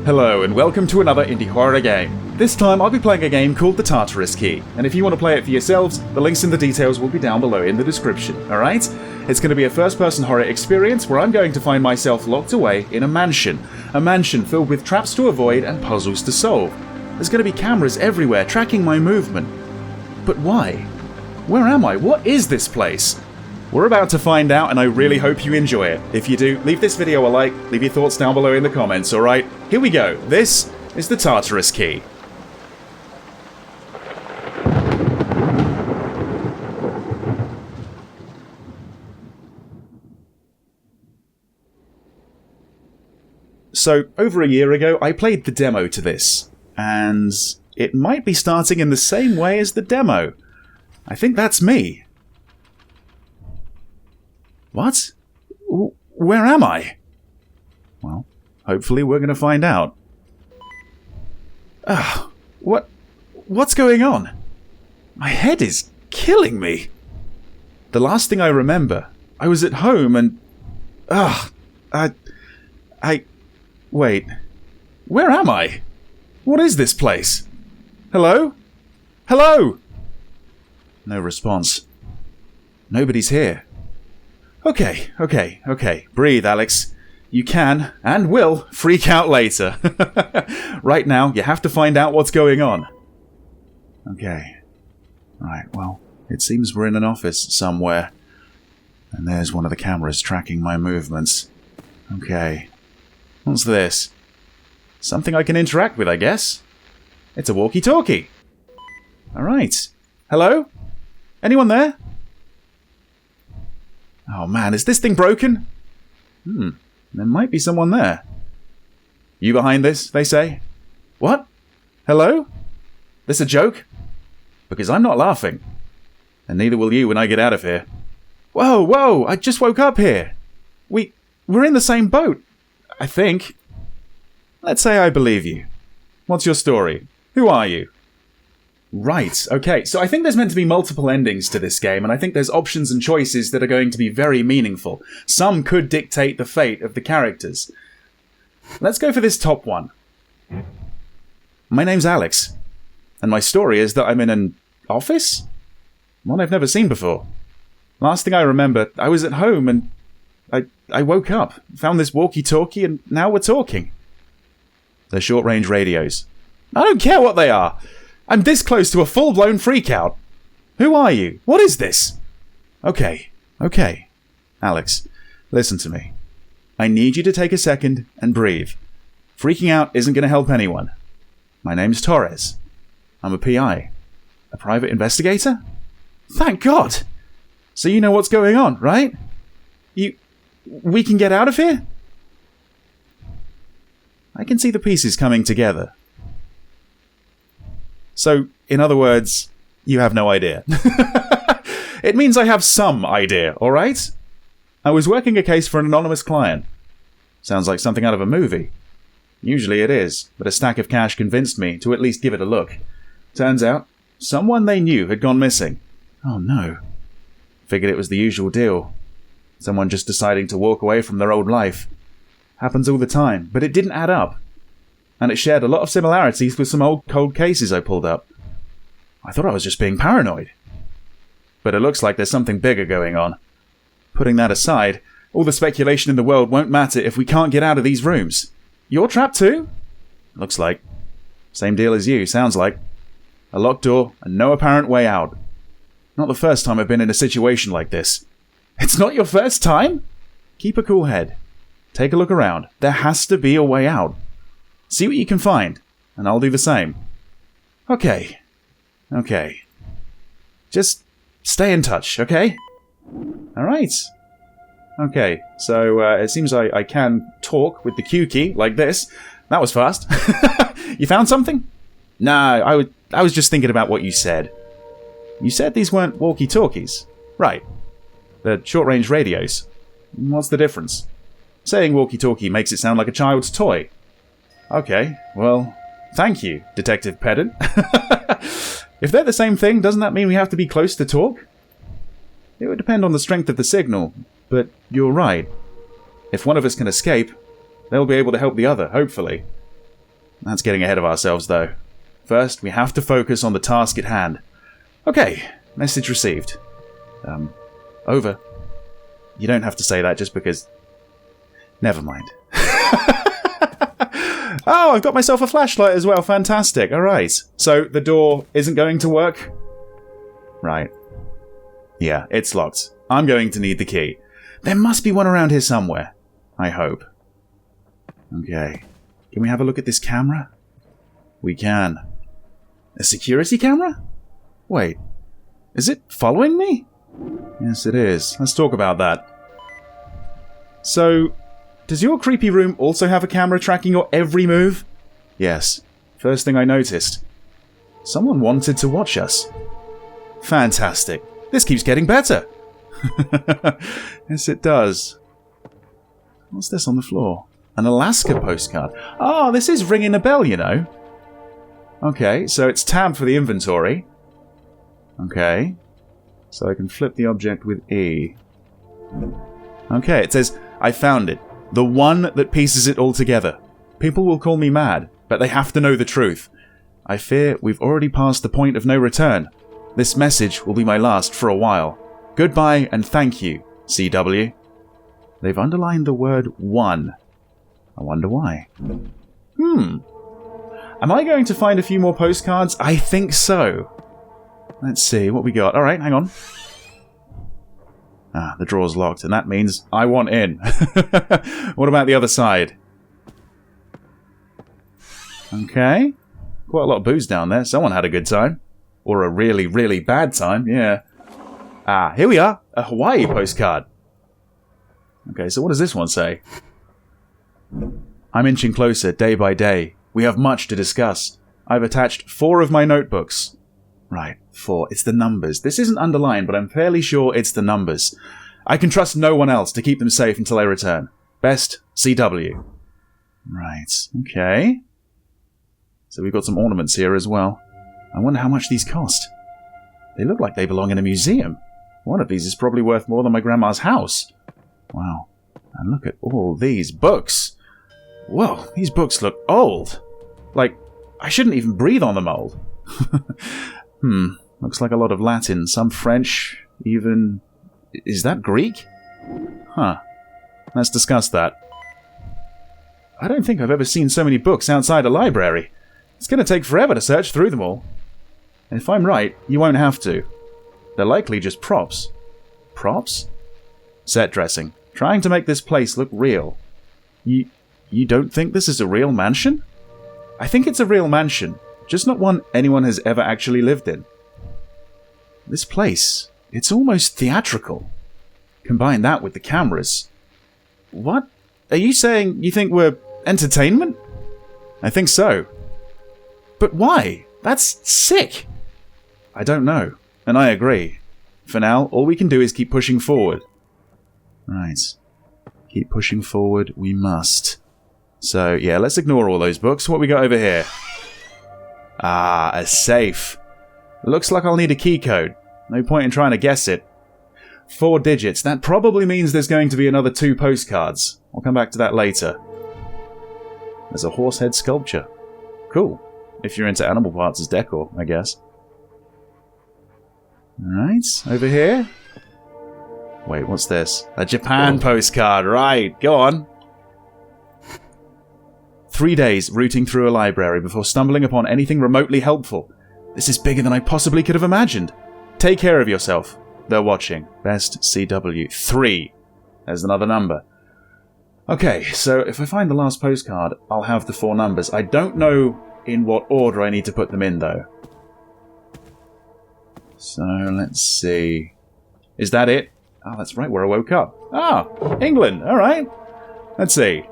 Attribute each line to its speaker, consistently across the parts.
Speaker 1: Hello and welcome to another indie horror game. This time I'll be playing a game called the Tartarus Key, and if you want to play it for yourselves, the links and the details will be down below in the description, alright? It's going to be a first-person horror experience where I'm going to find myself locked away in a mansion filled with traps to avoid and puzzles to solve. There's going to be cameras everywhere tracking my movement. But why? Where am I? What is this place? We're about to find out, and I really hope you enjoy it. If you do, leave this video a like, leave your thoughts down below in the comments, alright? Here we go. This is the Tartarus Key. So, over a year ago, I played the demo to this, and it might be starting in the same way as the demo. I think that's me. What? Where am I? Well, hopefully we're going to find out. What's going on? My head is killing me. The last thing I remember, I was at home and... Wait. Where am I? What is this place? Hello? Hello? No response. Nobody's here. Okay. Breathe, Alex. You can, and will, freak out later. Right now, you have to find out what's going on. Okay. Right, well, it seems we're in an office somewhere. And there's one of the cameras tracking my movements. Okay. What's this? Something I can interact with, I guess. It's a walkie-talkie. Alright. Hello? Anyone there? Oh man, is this thing broken? There might be someone there. You behind this, they say? What? Hello? This a joke? Because I'm not laughing. And neither will you when I get out of here. Whoa, I just woke up here. We're in the same boat, I think. Let's say I believe you. What's your story? Who are you? Right, okay, so I think there's meant to be multiple endings to this game, and I think there's options and choices that are going to be very meaningful. Some could dictate the fate of the characters. Let's go for this top one. My name's Alex, and my story is that I'm in an office? One I've never seen before. Last thing I remember, I was at home and I woke up, found this walkie-talkie, and now we're talking. They're short-range radios. I don't care what they are! I'm this close to a full-blown freakout. Who are you? What is this? Okay. Alex, listen to me. I need you to take a second and breathe. Freaking out isn't going to help anyone. My name's Torres. I'm a PI. A private investigator? Thank God! So you know what's going on, right? We can get out of here? I can see the pieces coming together. So, in other words, you have no idea. It means I have some idea, alright? I was working a case for an anonymous client. Sounds like something out of a movie. Usually it is, but a stack of cash convinced me to at least give it a look. Turns out, someone they knew had gone missing. Oh no. Figured it was the usual deal. Someone just deciding to walk away from their old life. Happens all the time, but it didn't add up. And it shared a lot of similarities with some old cold cases I pulled up. I thought I was just being paranoid. But it looks like there's something bigger going on. Putting that aside, all the speculation in the world won't matter if we can't get out of these rooms. You're trapped too? Looks like. Same deal as you, sounds like. A locked door and no apparent way out. Not the first time I've been in a situation like this. It's not your first time? Keep a cool head. Take a look around. There has to be a way out. See what you can find, and I'll do the same. Okay. Just stay in touch, okay? Alright. Okay, so it seems I can talk with the Q key, like this. That was fast. You found something? Nah, I was just thinking about what you said. You said these weren't walkie-talkies. Right. They're short-range radios. What's the difference? Saying walkie-talkie makes it sound like a child's toy. Okay, well, thank you, Detective Pedant. If they're the same thing, doesn't that mean we have to be close to talk? It would depend on the strength of the signal, but you're right. If one of us can escape, they'll be able to help the other, hopefully. That's getting ahead of ourselves, though. First, we have to focus on the task at hand. Okay, message received. Over. You don't have to say that just because... Never mind. Oh, I've got myself a flashlight as well. Fantastic. Alright. So, the door isn't going to work? Right. Yeah, it's locked. I'm going to need the key. There must be one around here somewhere. I hope. Okay. Can we have a look at this camera? We can. A security camera? Wait. Is it following me? Yes, it is. Let's talk about that. So, does your creepy room also have a camera tracking your every move? Yes. First thing I noticed. Someone wanted to watch us. Fantastic. This keeps getting better. Yes, it does. What's this on the floor? An Alaska postcard. Oh, this is ringing a bell, you know. Okay, so it's tab for the inventory. Okay. So I can flip the object with E. Okay, it says, I found it. The one that pieces it all together. People will call me mad, but they have to know the truth. I fear we've already passed the point of no return. This message will be my last for a while. Goodbye and thank you, CW. They've underlined the word one. I wonder why. Am I going to find a few more postcards? I think so. Let's see what we got. Alright, hang on. Ah, the drawer's locked, and that means I want in. What about the other side? Okay. Quite a lot of booze down there. Someone had a good time. Or a really, really bad time, yeah. Ah, here we are. A Hawaii postcard. Okay, so what does this one say? I'm inching closer day by day. We have much to discuss. I've attached 4 of my notebooks. Right, 4. It's the numbers. This isn't underlined, but I'm fairly sure it's the numbers. I can trust no one else to keep them safe until I return. Best, CW. Right, okay. So we've got some ornaments here as well. I wonder how much these cost. They look like they belong in a museum. One of these is probably worth more than my grandma's house. Wow. And look at all these books. Whoa, these books look old. Like, I shouldn't even breathe on them old. Looks like a lot of Latin, some French, even... Is that Greek? Huh. Let's discuss that. I don't think I've ever seen so many books outside a library. It's going to take forever to search through them all. And if I'm right, you won't have to. They're likely just props. Props? Set dressing. Trying to make this place look real. You don't think this is a real mansion? I think it's a real mansion, just not one anyone has ever actually lived in. This place, it's almost theatrical. Combine that with the cameras. What? Are you saying you think we're entertainment? I think so. But why? That's sick! I don't know, and I agree. For now, all we can do is keep pushing forward. Right. Keep pushing forward, we must. So, yeah, let's ignore all those books. What we got over here? Ah, a safe. Looks like I'll need a key code. No point in trying to guess it. 4 digits. That probably means there's going to be another 2 postcards. I'll come back to that later. There's a horse head sculpture. Cool. If you're into animal parts as decor, I guess. Alright, over here. Wait, what's this? A Japan postcard, right, go on. 3 days rooting through a library before stumbling upon anything remotely helpful. This is bigger than I possibly could have imagined. Take care of yourself. They're watching. Best CW. 3. There's another number. Okay, so if I find the last postcard, I'll have the 4 numbers. I don't know in what order I need to put them in, though. So, let's see. Is that it? Oh, that's right, where I woke up. Ah, England, alright. Let's see.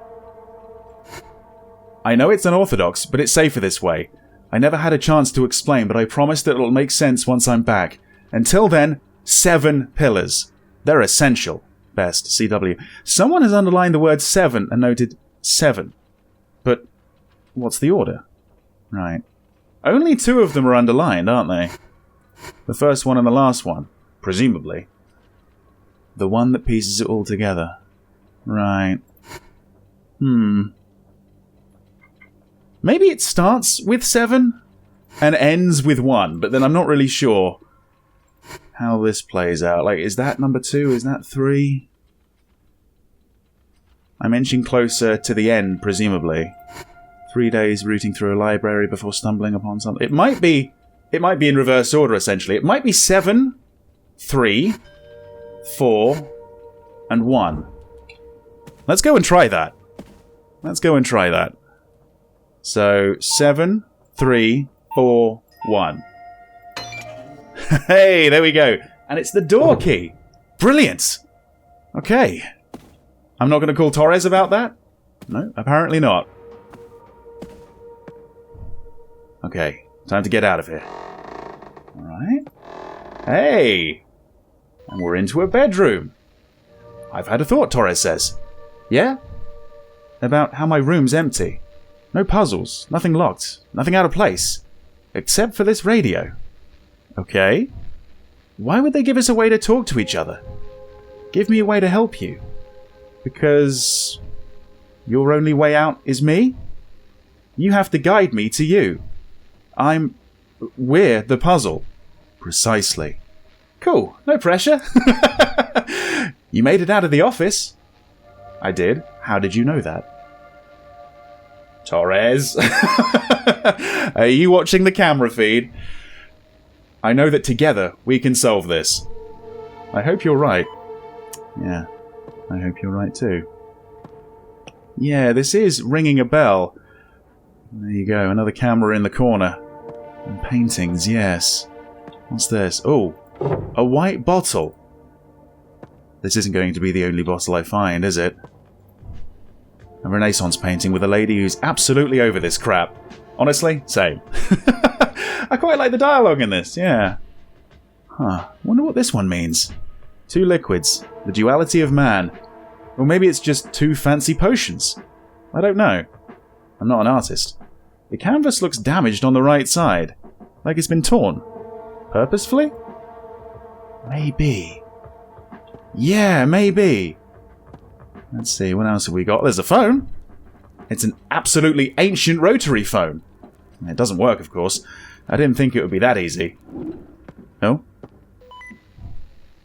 Speaker 1: I know it's unorthodox, but it's safer this way. I never had a chance to explain, but I promise that it'll make sense once I'm back. Until then, 7 pillars. They're essential. Best, CW. Someone has underlined the word 7 and noted 7. But what's the order? Right. Only 2 of them are underlined, aren't they? The first one and the last one, presumably. The one that pieces it all together. Right. Maybe it starts with 7 and ends with 1, but then I'm not really sure how this plays out. Like, is that number 2? Is that 3? I'm inching closer to the end, presumably. 3 days rooting through a library before stumbling upon something. It might be in reverse order, essentially. It might be 7, 3, 4, and 1. Let's go and try that. So, 7, 3, 4, 1. Hey, there we go. And it's the door key. Brilliant. Okay. I'm not going to call Torres about that? No, apparently not. Okay, time to get out of here. Alright. Hey! And we're into a bedroom. I've had a thought, Torres says. Yeah? About how my room's empty. No puzzles, nothing locked, nothing out of place. Except for this radio. Okay. Why would they give us a way to talk to each other? Give me a way to help you. Because your only way out is me? You have to guide me to you. We're the puzzle. Precisely. Cool, no pressure. You made it out of the office. I did. How did you know that? Torres. Are you watching the camera feed? I know that together we can solve this. I hope you're right. Yeah, I hope you're right too. Yeah, this is ringing a bell. There you go, another camera in the corner. And paintings, yes. What's this? Oh, a white bottle. This isn't going to be the only bottle I find, is it? A Renaissance painting with a lady who's absolutely over this crap. Honestly, same. I quite like the dialogue in this, yeah. Huh, wonder what this one means. 2 liquids, the duality of man. Or maybe it's just 2 fancy potions. I don't know. I'm not an artist. The canvas looks damaged on the right side. Like it's been torn. Purposefully? Maybe. Yeah, maybe. Let's see, what else have we got? There's a phone. It's an absolutely ancient rotary phone. It doesn't work, of course. I didn't think it would be that easy. Oh?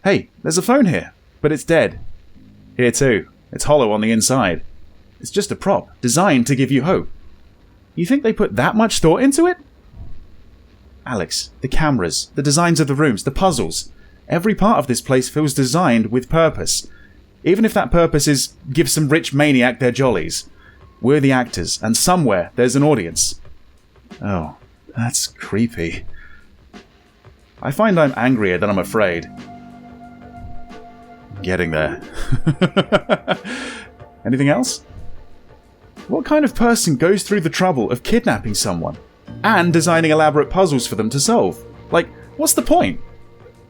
Speaker 1: Hey, there's a phone here, but it's dead. Here too. It's hollow on the inside. It's just a prop, designed to give you hope. You think they put that much thought into it? Alex, the cameras, the designs of the rooms, the puzzles. Every part of this place feels designed with purpose. Even if that purpose is give some rich maniac their jollies. We're the actors, and somewhere there's an audience. Oh, that's creepy. I find I'm angrier than I'm afraid. Getting there. Anything else? What kind of person goes through the trouble of kidnapping someone and designing elaborate puzzles for them to solve? Like, what's the point?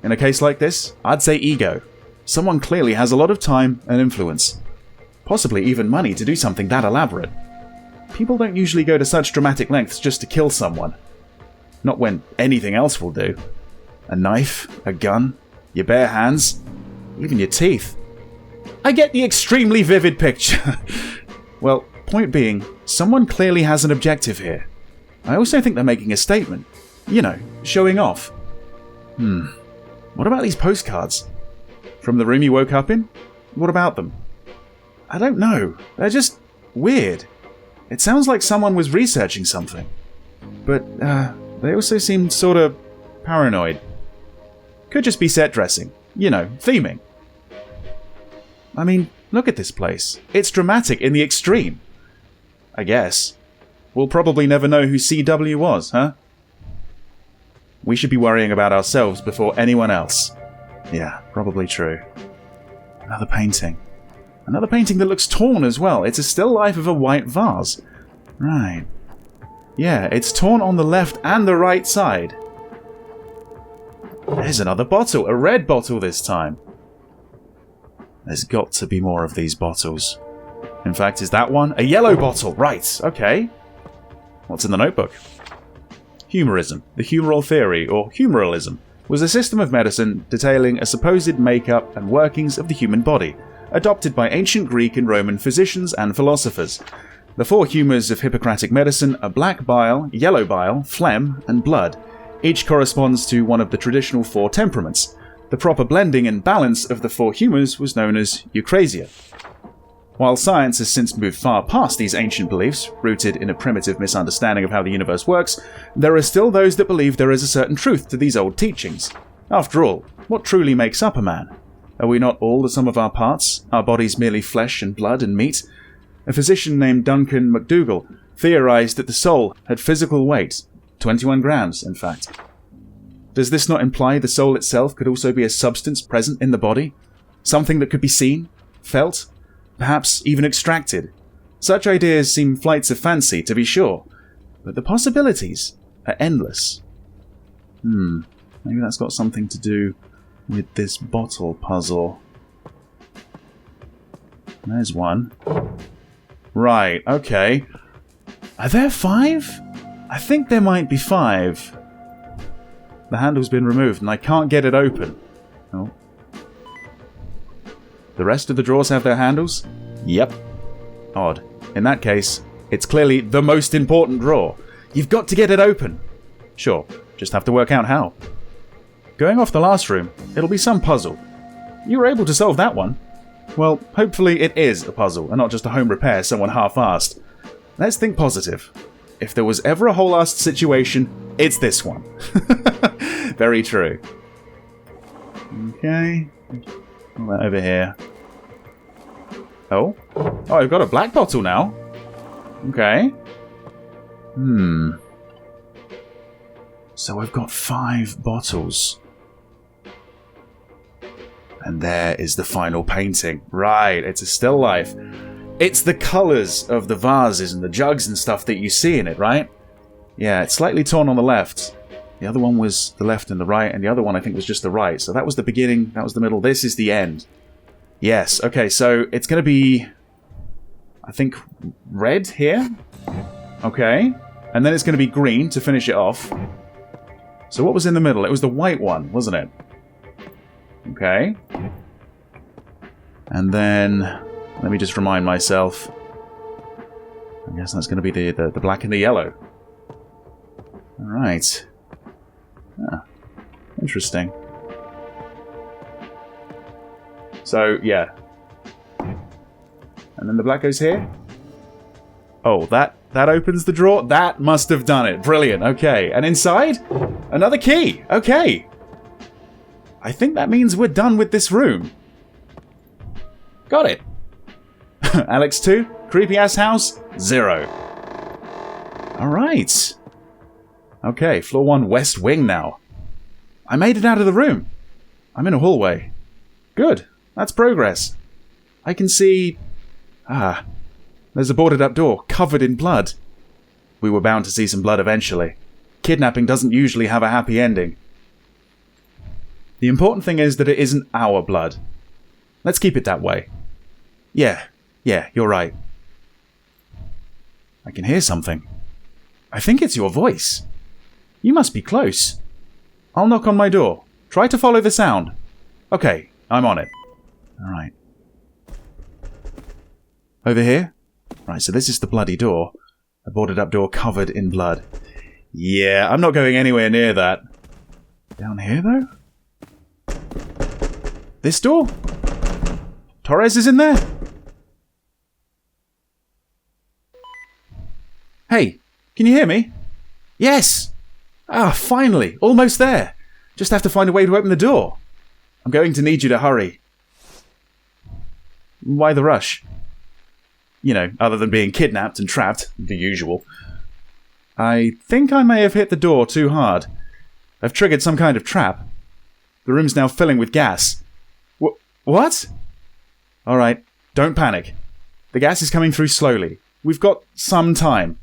Speaker 1: In a case like this, I'd say ego. Someone clearly has a lot of time and influence. Possibly even money to do something that elaborate. People don't usually go to such dramatic lengths just to kill someone. Not when anything else will do. A knife, a gun, your bare hands, even your teeth. I get the extremely vivid picture. Well, point being, someone clearly has an objective here. I also think they're making a statement. You know, showing off. What about these postcards? From the room you woke up in? What about them? I don't know. They're just weird. It sounds like someone was researching something. But, they also seem sort of paranoid. Could just be set dressing. You know, theming. I mean, look at this place. It's dramatic in the extreme. I guess. We'll probably never know who CW was, huh? We should be worrying about ourselves before anyone else. Yeah, probably true. Another painting. Another painting that looks torn as well. It's a still life of a white vase. Right. Yeah, it's torn on the left and the right side. There's another bottle. A red bottle this time. There's got to be more of these bottles. In fact, is that one? A yellow bottle. Right, okay. What's in the notebook? Humorism, the humoral theory, or humoralism, was a system of medicine detailing a supposed makeup and workings of the human body, adopted by ancient Greek and Roman physicians and philosophers. The 4 humours of Hippocratic medicine are black bile, yellow bile, phlegm, and blood. Each corresponds to one of the traditional 4 temperaments. The proper blending and balance of the 4 humours was known as eucrasia. While science has since moved far past these ancient beliefs, rooted in a primitive misunderstanding of how the universe works, there are still those that believe there is a certain truth to these old teachings. After all, what truly makes up a man? Are we not all the sum of our parts, our bodies merely flesh and blood and meat? A physician named Duncan McDougall theorized that the soul had physical weight, 21 grams, in fact. Does this not imply the soul itself could also be a substance present in the body? Something that could be seen, felt, perhaps even extracted? Such ideas seem flights of fancy, to be sure, but the possibilities are endless. Maybe that's got something to do with this bottle puzzle. There's one. Right, okay. Are there 5? I think there might be 5. The handle's been removed and I can't get it open. Oh. The rest of the drawers have their handles? Yep. Odd. In that case, it's clearly the most important drawer. You've got to get it open. Sure, just have to work out how. Going off the last room, it'll be some puzzle. You were able to solve that one. Well, hopefully it is a puzzle, and not just a home repair someone half-assed. Let's think positive. If there was ever a whole-assed situation, it's this one. Very true. Okay. All that over here. Oh, I've got a black bottle now. Okay. So I've got 5 bottles. And there is the final painting. Right, it's a still life. It's the colours of the vases and the jugs and stuff that you see in it, right? Yeah, it's slightly torn on the left. The other one was the left and the right, and the other one I think was just the right. So that was the beginning, that was the middle, this is the end. Yes, okay, so it's going to be, I think, red here? Okay. And then it's going to be green to finish it off. So what was in the middle? It was the white one, wasn't it? Okay. And then, let me just remind myself. I guess that's going to be the black and the yellow. Alright. Ah, interesting. So, yeah. And then the black goes here. Oh, that opens the drawer? That must have done it. Brilliant. Okay. And inside? Another key. Okay. I think that means we're done with this room. Got it. Alex 2, creepy ass house, 0. Alright. Okay, floor 1 west wing now. I made it out of the room. I'm in a hallway. Good, that's progress. I can see... there's a boarded up door, covered in blood. We were bound to see some blood eventually. Kidnapping doesn't usually have a happy ending. The important thing is that it isn't our blood. Let's keep it that way. Yeah, you're right. I can hear something. I think it's your voice. You must be close. I'll knock on my door. Try to follow the sound. Okay, I'm on it. Alright. Over here? Right, so this is the bloody door. A boarded up door covered in blood. Yeah, I'm not going anywhere near that. Down here, though? This door? Torres is in there? Hey, can you hear me? Yes! Ah, finally! Almost there! Just have to find a way to open the door. I'm going to need you to hurry. Why the rush? You know, other than being kidnapped and trapped, the usual. I think I may have hit the door too hard. I've triggered some kind of trap. The room's now filling with gas. What? Alright, don't panic. The gas is coming through slowly. We've got some time.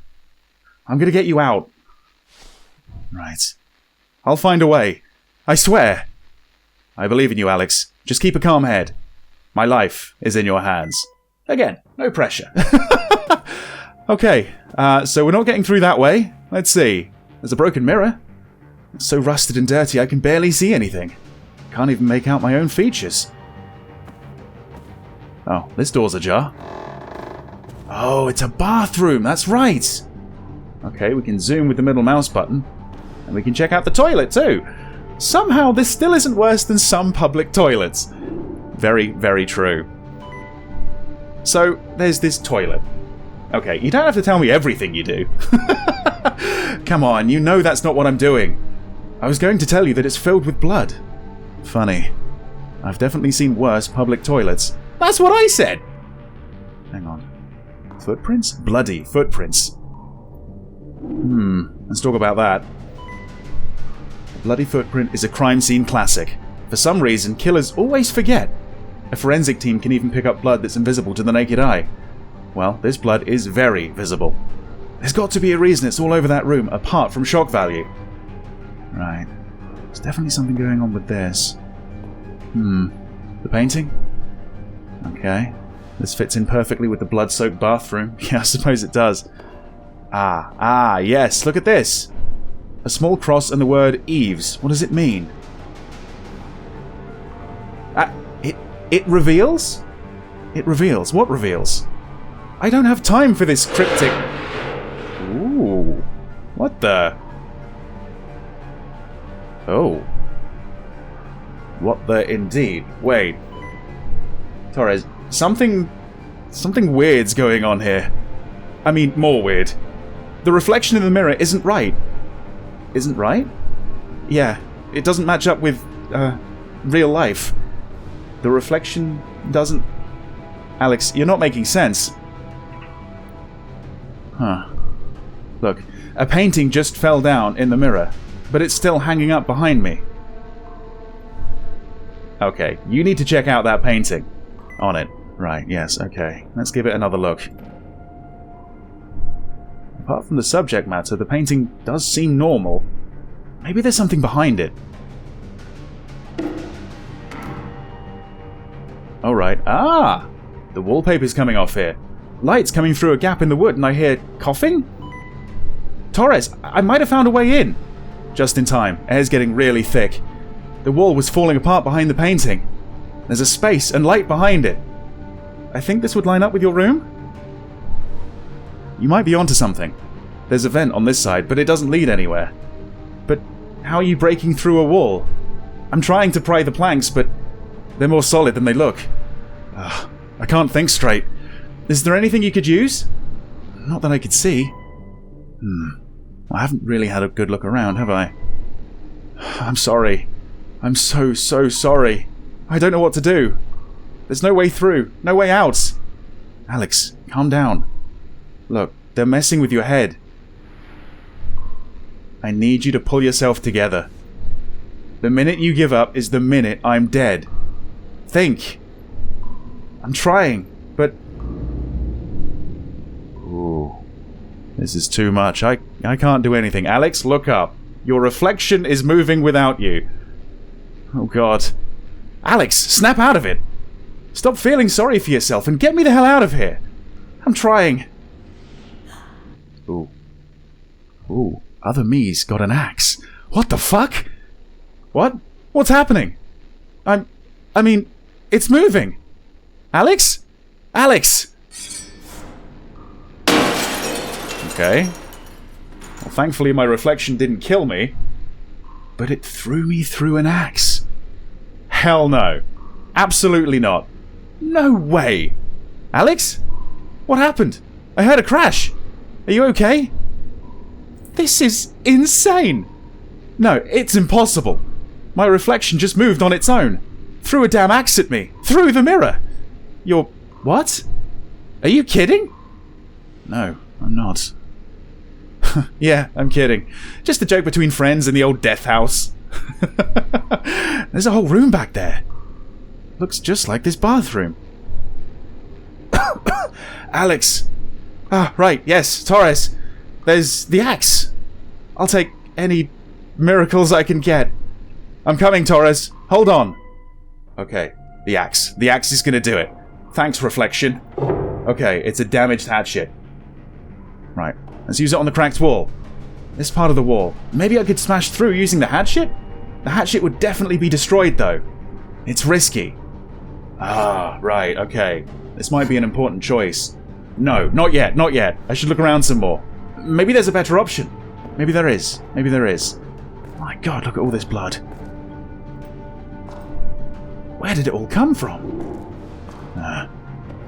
Speaker 1: I'm gonna get you out. Right. I'll find a way. I swear. I believe in you, Alex. Just keep a calm head. My life is in your hands. Again, no pressure. Okay, so we're not getting through that way. Let's see. There's a broken mirror. It's so rusted and dirty I can barely see anything. Can't even make out my own features. Oh, this door's ajar. Oh, it's a bathroom. That's right. Okay, we can zoom with the middle mouse button. And we can check out the toilet too. Somehow this still isn't worse than some public toilets. Very, very true. So, there's this toilet. Okay, you don't have to tell me everything you do. Come on, you know that's not what I'm doing. I was going to tell you that it's filled with blood. Funny. I've definitely seen worse public toilets. That's what I said! Hang on. Footprints? Bloody footprints. Let's talk about that. A bloody footprint is a crime scene classic. For some reason, killers always forget. A forensic team can even pick up blood that's invisible to the naked eye. Well, this blood is very visible. There's got to be a reason it's all over that room, apart from shock value. Right. There's definitely something going on with this. The painting? Okay. This fits in perfectly with the blood-soaked bathroom. Yeah, I suppose it does. Yes, look at this. A small cross and the word Eves. What does it mean? It reveals? It reveals. What reveals? I don't have time for this cryptic... Ooh. What the... Oh. What the indeed? Wait. Torres, something weird's going on here. I mean, more weird. The reflection in the mirror isn't right. Isn't right? Yeah, it doesn't match up with, real life. The reflection doesn't... Alex, you're not making sense. Huh. Look, a painting just fell down in the mirror, but it's still hanging up behind me. Okay, you need to check out that painting. On it. Right, yes, okay. Let's give it another look. Apart from the subject matter, the painting does seem normal. Maybe there's something behind it. Alright. Ah! The wallpaper's coming off here. Light's coming through a gap in the wood and I hear coughing? Torres, I might have found a way in. Just in time. Air's getting really thick. The wall was falling apart behind the painting. There's a space and light behind it. I think this would line up with your room? You might be onto something. There's a vent on this side, but it doesn't lead anywhere. But how are you breaking through a wall? I'm trying to pry the planks, but they're more solid than they look. I can't think straight. Is there anything you could use? Not that I could see. I haven't really had a good look around, have I? I'm sorry. I'm so sorry. I don't know what to do. There's no way through. No way out. Alex, calm down. Look, they're messing with your head. I need you to pull yourself together. The minute you give up is the minute I'm dead. Think. I'm trying, but... Ooh. This is too much. I can't do anything. Alex, look up. Your reflection is moving without you. Oh God. Alex, snap out of it. Stop feeling sorry for yourself and get me the hell out of here. I'm trying. Ooh. Ooh. Other me's got an axe. What the fuck? What? What's happening? I mean, it's moving. Alex? Alex! Okay. Well, thankfully my reflection didn't kill me. But it threw me through an axe. Hell no. Absolutely not. No way. Alex? What happened? I heard a crash. Are you okay? This is insane. No, it's impossible. My reflection just moved on its own. Threw a damn axe at me. Through the mirror. You're... what? Are you kidding? No, I'm not. Yeah, I'm kidding. Just a joke between friends in the old death house. There's a whole room back there. Looks just like this bathroom. Alex. Ah, right, yes, Torres. There's the axe. I'll take any miracles I can get. I'm coming, Torres. Hold on. Okay, the axe. The axe is gonna do it. Thanks, reflection. Okay, it's a damaged hatchet. Right, let's use it on the cracked wall. This part of the wall. Maybe I could smash through using the hatchet? The hatchet would definitely be destroyed, though. It's risky. Ah, right, okay. This might be an important choice. No, not yet, not yet. I should look around some more. Maybe there's a better option. Maybe there is. Maybe there is. My God, look at all this blood. Where did it all come from?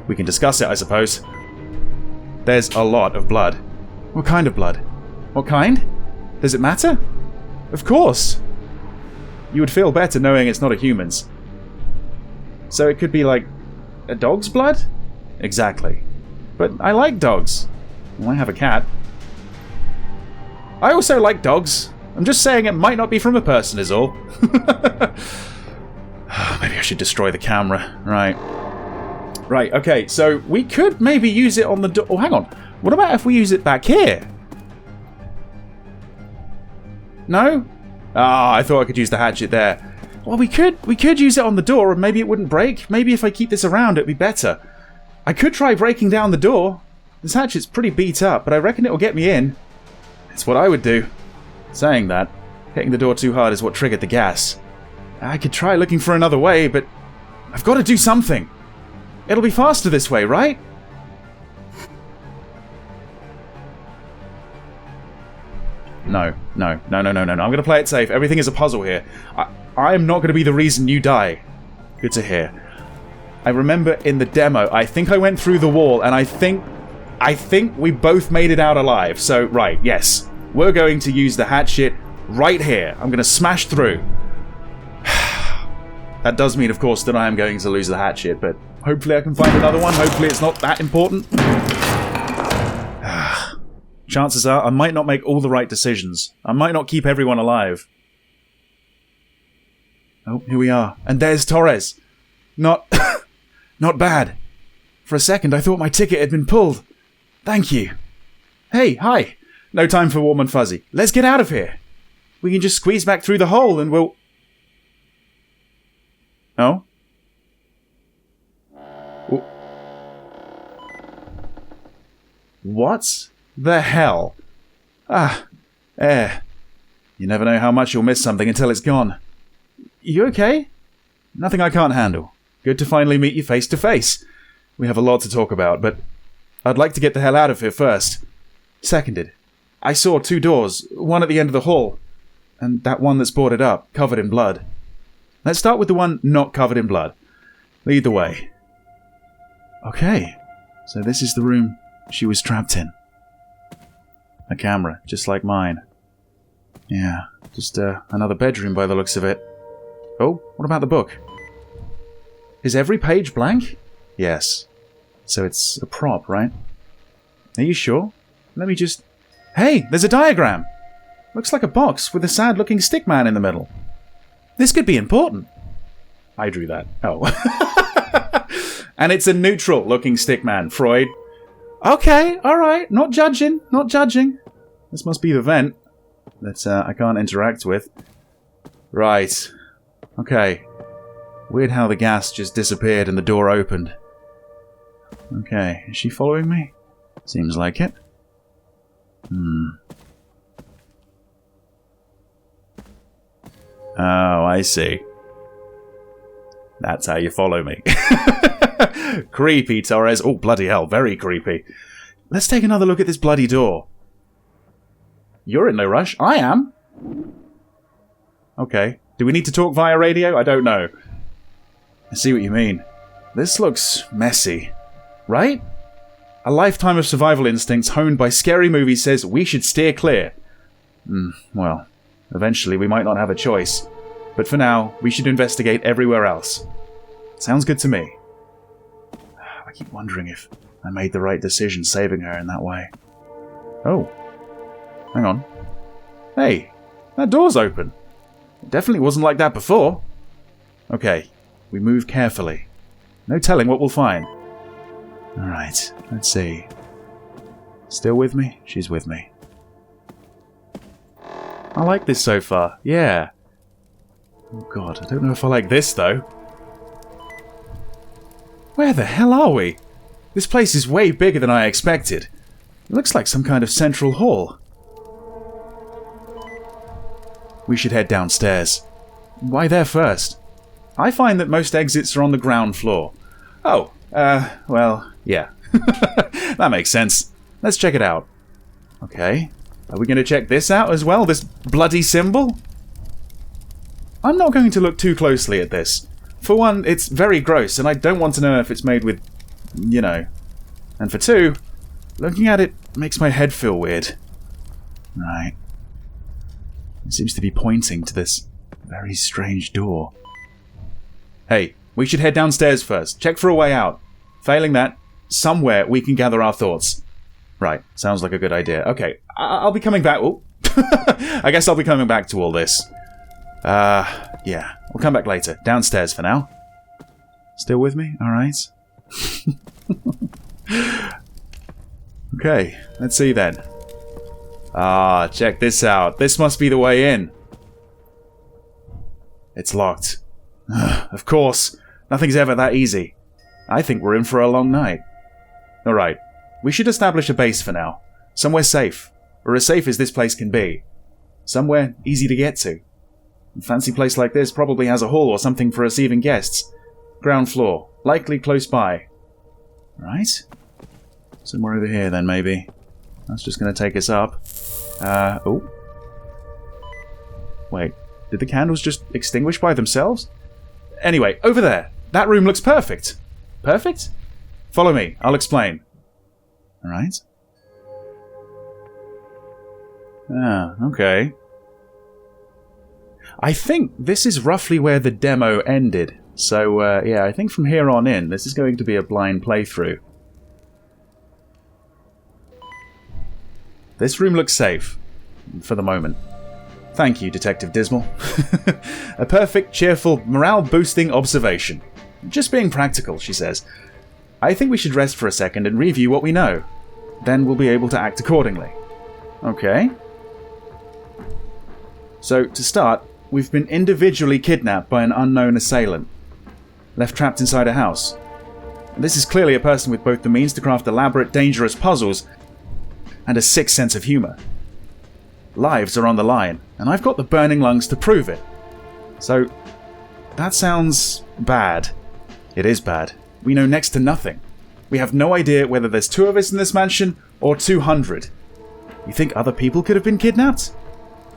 Speaker 1: We can discuss it, I suppose. There's a lot of blood. What kind of blood? What kind? Does it matter? Of course. You would feel better knowing it's not a human's. So it could be like a dog's blood? Exactly. But I like dogs. Well, I have a cat. I also like dogs. I'm just saying it might not be from a person is all. Maybe I should destroy the camera. Right. Right, okay, so we could maybe use it on the door. Oh, hang on. What about if we use it back here? No? Ah, I thought I could use the hatchet there. Well, we could use it on the door and maybe it wouldn't break. Maybe if I keep this around it'd be better. I could try breaking down the door. This hatchet's pretty beat up, but I reckon it'll get me in. It's what I would do. Saying that, hitting the door too hard is what triggered the gas. I could try looking for another way, but I've got to do something. It'll be faster this way, right? No. I'm going to play it safe. Everything is a puzzle here. I am not going to be the reason you die. Good to hear. I remember in the demo, I think I went through the wall, and I think we both made it out alive. So, right, yes. We're going to use the hatchet right here. I'm going to smash through. That does mean, of course, that I am going to lose the hatchet, but hopefully I can find another one. Hopefully it's not that important. Chances are I might not make all the right decisions. I might not keep everyone alive. Oh, here we are. And there's Torres. Not bad. For a second I thought my ticket had been pulled. Thank you. Hey, hi. No time for warm and fuzzy. Let's get out of here. We can just squeeze back through the hole and we'll... Oh? What the hell? Air. You never know how much you'll miss something until it's gone. You okay? Nothing I can't handle. Good to finally meet you face to face. We have a lot to talk about, but I'd like to get the hell out of here first. Seconded. I saw 2 doors, one at the end of the hall, and that one that's boarded up, covered in blood. Let's start with the one not covered in blood. Lead the way. Okay, so this is the room she was trapped in. A camera, just like mine. Yeah, just another bedroom by the looks of it. Oh, what about the book? Is every page blank? Yes. So it's a prop, right? Are you sure? Let me just... Hey, there's a diagram! Looks like a box with a sad-looking stick man in the middle. This could be important. I drew that. Oh. And it's a neutral-looking stick man, Freud. Okay, alright, not judging. This must be the vent that I can't interact with. Right. Okay. Weird how the gas just disappeared and the door opened. Okay, is she following me? Seems like it. Oh, I see. That's how you follow me. Creepy, Torres. Oh, bloody hell, very creepy. Let's take another look at this bloody door. You're in no rush. I am. Okay. Do we need to talk via radio? I don't know. I see what you mean. This looks messy. Right? A lifetime of survival instincts honed by scary movies says we should steer clear. Well, eventually we might not have a choice. But for now, we should investigate everywhere else. Sounds good to me. I keep wondering if I made the right decision saving her in that way. Oh. Hang on. Hey, that door's open. It definitely wasn't like that before. Okay, we move carefully. No telling what we'll find. Alright, let's see. Still with me? She's with me. I like this so far, yeah. Oh god, I don't know if I like this though. Where the hell are we? This place is way bigger than I expected. It looks like some kind of central hall. We should head downstairs. Why there first? I find that most exits are on the ground floor. Oh, well, yeah. That makes sense. Let's check it out. Okay. Are we going to check this out as well? This bloody symbol? I'm not going to look too closely at this. For one, it's very gross, and I don't want to know if it's made with, you know. And for two, looking at it makes my head feel weird. Right. It seems to be pointing to this very strange door. Hey, we should head downstairs first. Check for a way out. Failing that, somewhere we can gather our thoughts. Right, sounds like a good idea. Okay, I'll be coming back. Oh. I guess I'll be coming back to all this. Yeah, we'll come back later. Downstairs for now. Still with me? Alright. Okay, let's see then. Check this out. This must be the way in. It's locked. Of course. Nothing's ever that easy. I think we're in for a long night. Alright. We should establish a base for now. Somewhere safe. Or as safe as this place can be. Somewhere easy to get to. A fancy place like this probably has a hall or something for receiving guests. Ground floor. Likely close by. Right? Somewhere over here then, maybe. That's just going to take us up. Oh. Wait. Did the candles just extinguish by themselves? Anyway, over there. That room looks perfect. Perfect? Follow me. I'll explain. Alright. Okay. I think this is roughly where the demo ended. So, yeah, I think from here on in, this is going to be a blind playthrough. This room looks safe. For the moment. Thank you, Detective Dismal. A perfect, cheerful, morale-boosting observation. Just being practical, she says. I think we should rest for a second and review what we know. Then we'll be able to act accordingly. Okay. So, to start, we've been individually kidnapped by an unknown assailant. Left trapped inside a house. This is clearly a person with both the means to craft elaborate, dangerous puzzles and a sick sense of humour. Lives are on the line, and I've got the burning lungs to prove it. So, that sounds bad. It is bad. We know next to nothing. We have no idea whether there's 2 of us in this mansion or 200. You think other people could have been kidnapped?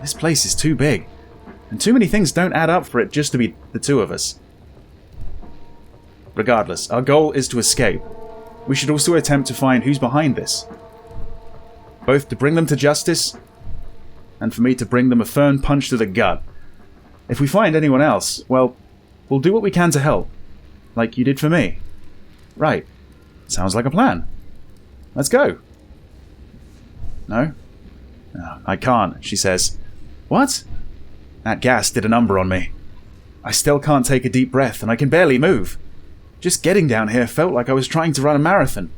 Speaker 1: This place is too big, and too many things don't add up for it just to be the 2 of us. Regardless, our goal is to escape. We should also attempt to find who's behind this. Both to bring them to justice, and for me to bring them a firm punch to the gut. If we find anyone else, well, we'll do what we can to help. Like you did for me. Right. Sounds like a plan. Let's go. No? No, I can't, she says. What? That gas did a number on me. I still can't take a deep breath, and I can barely move. Just getting down here felt like I was trying to run a marathon.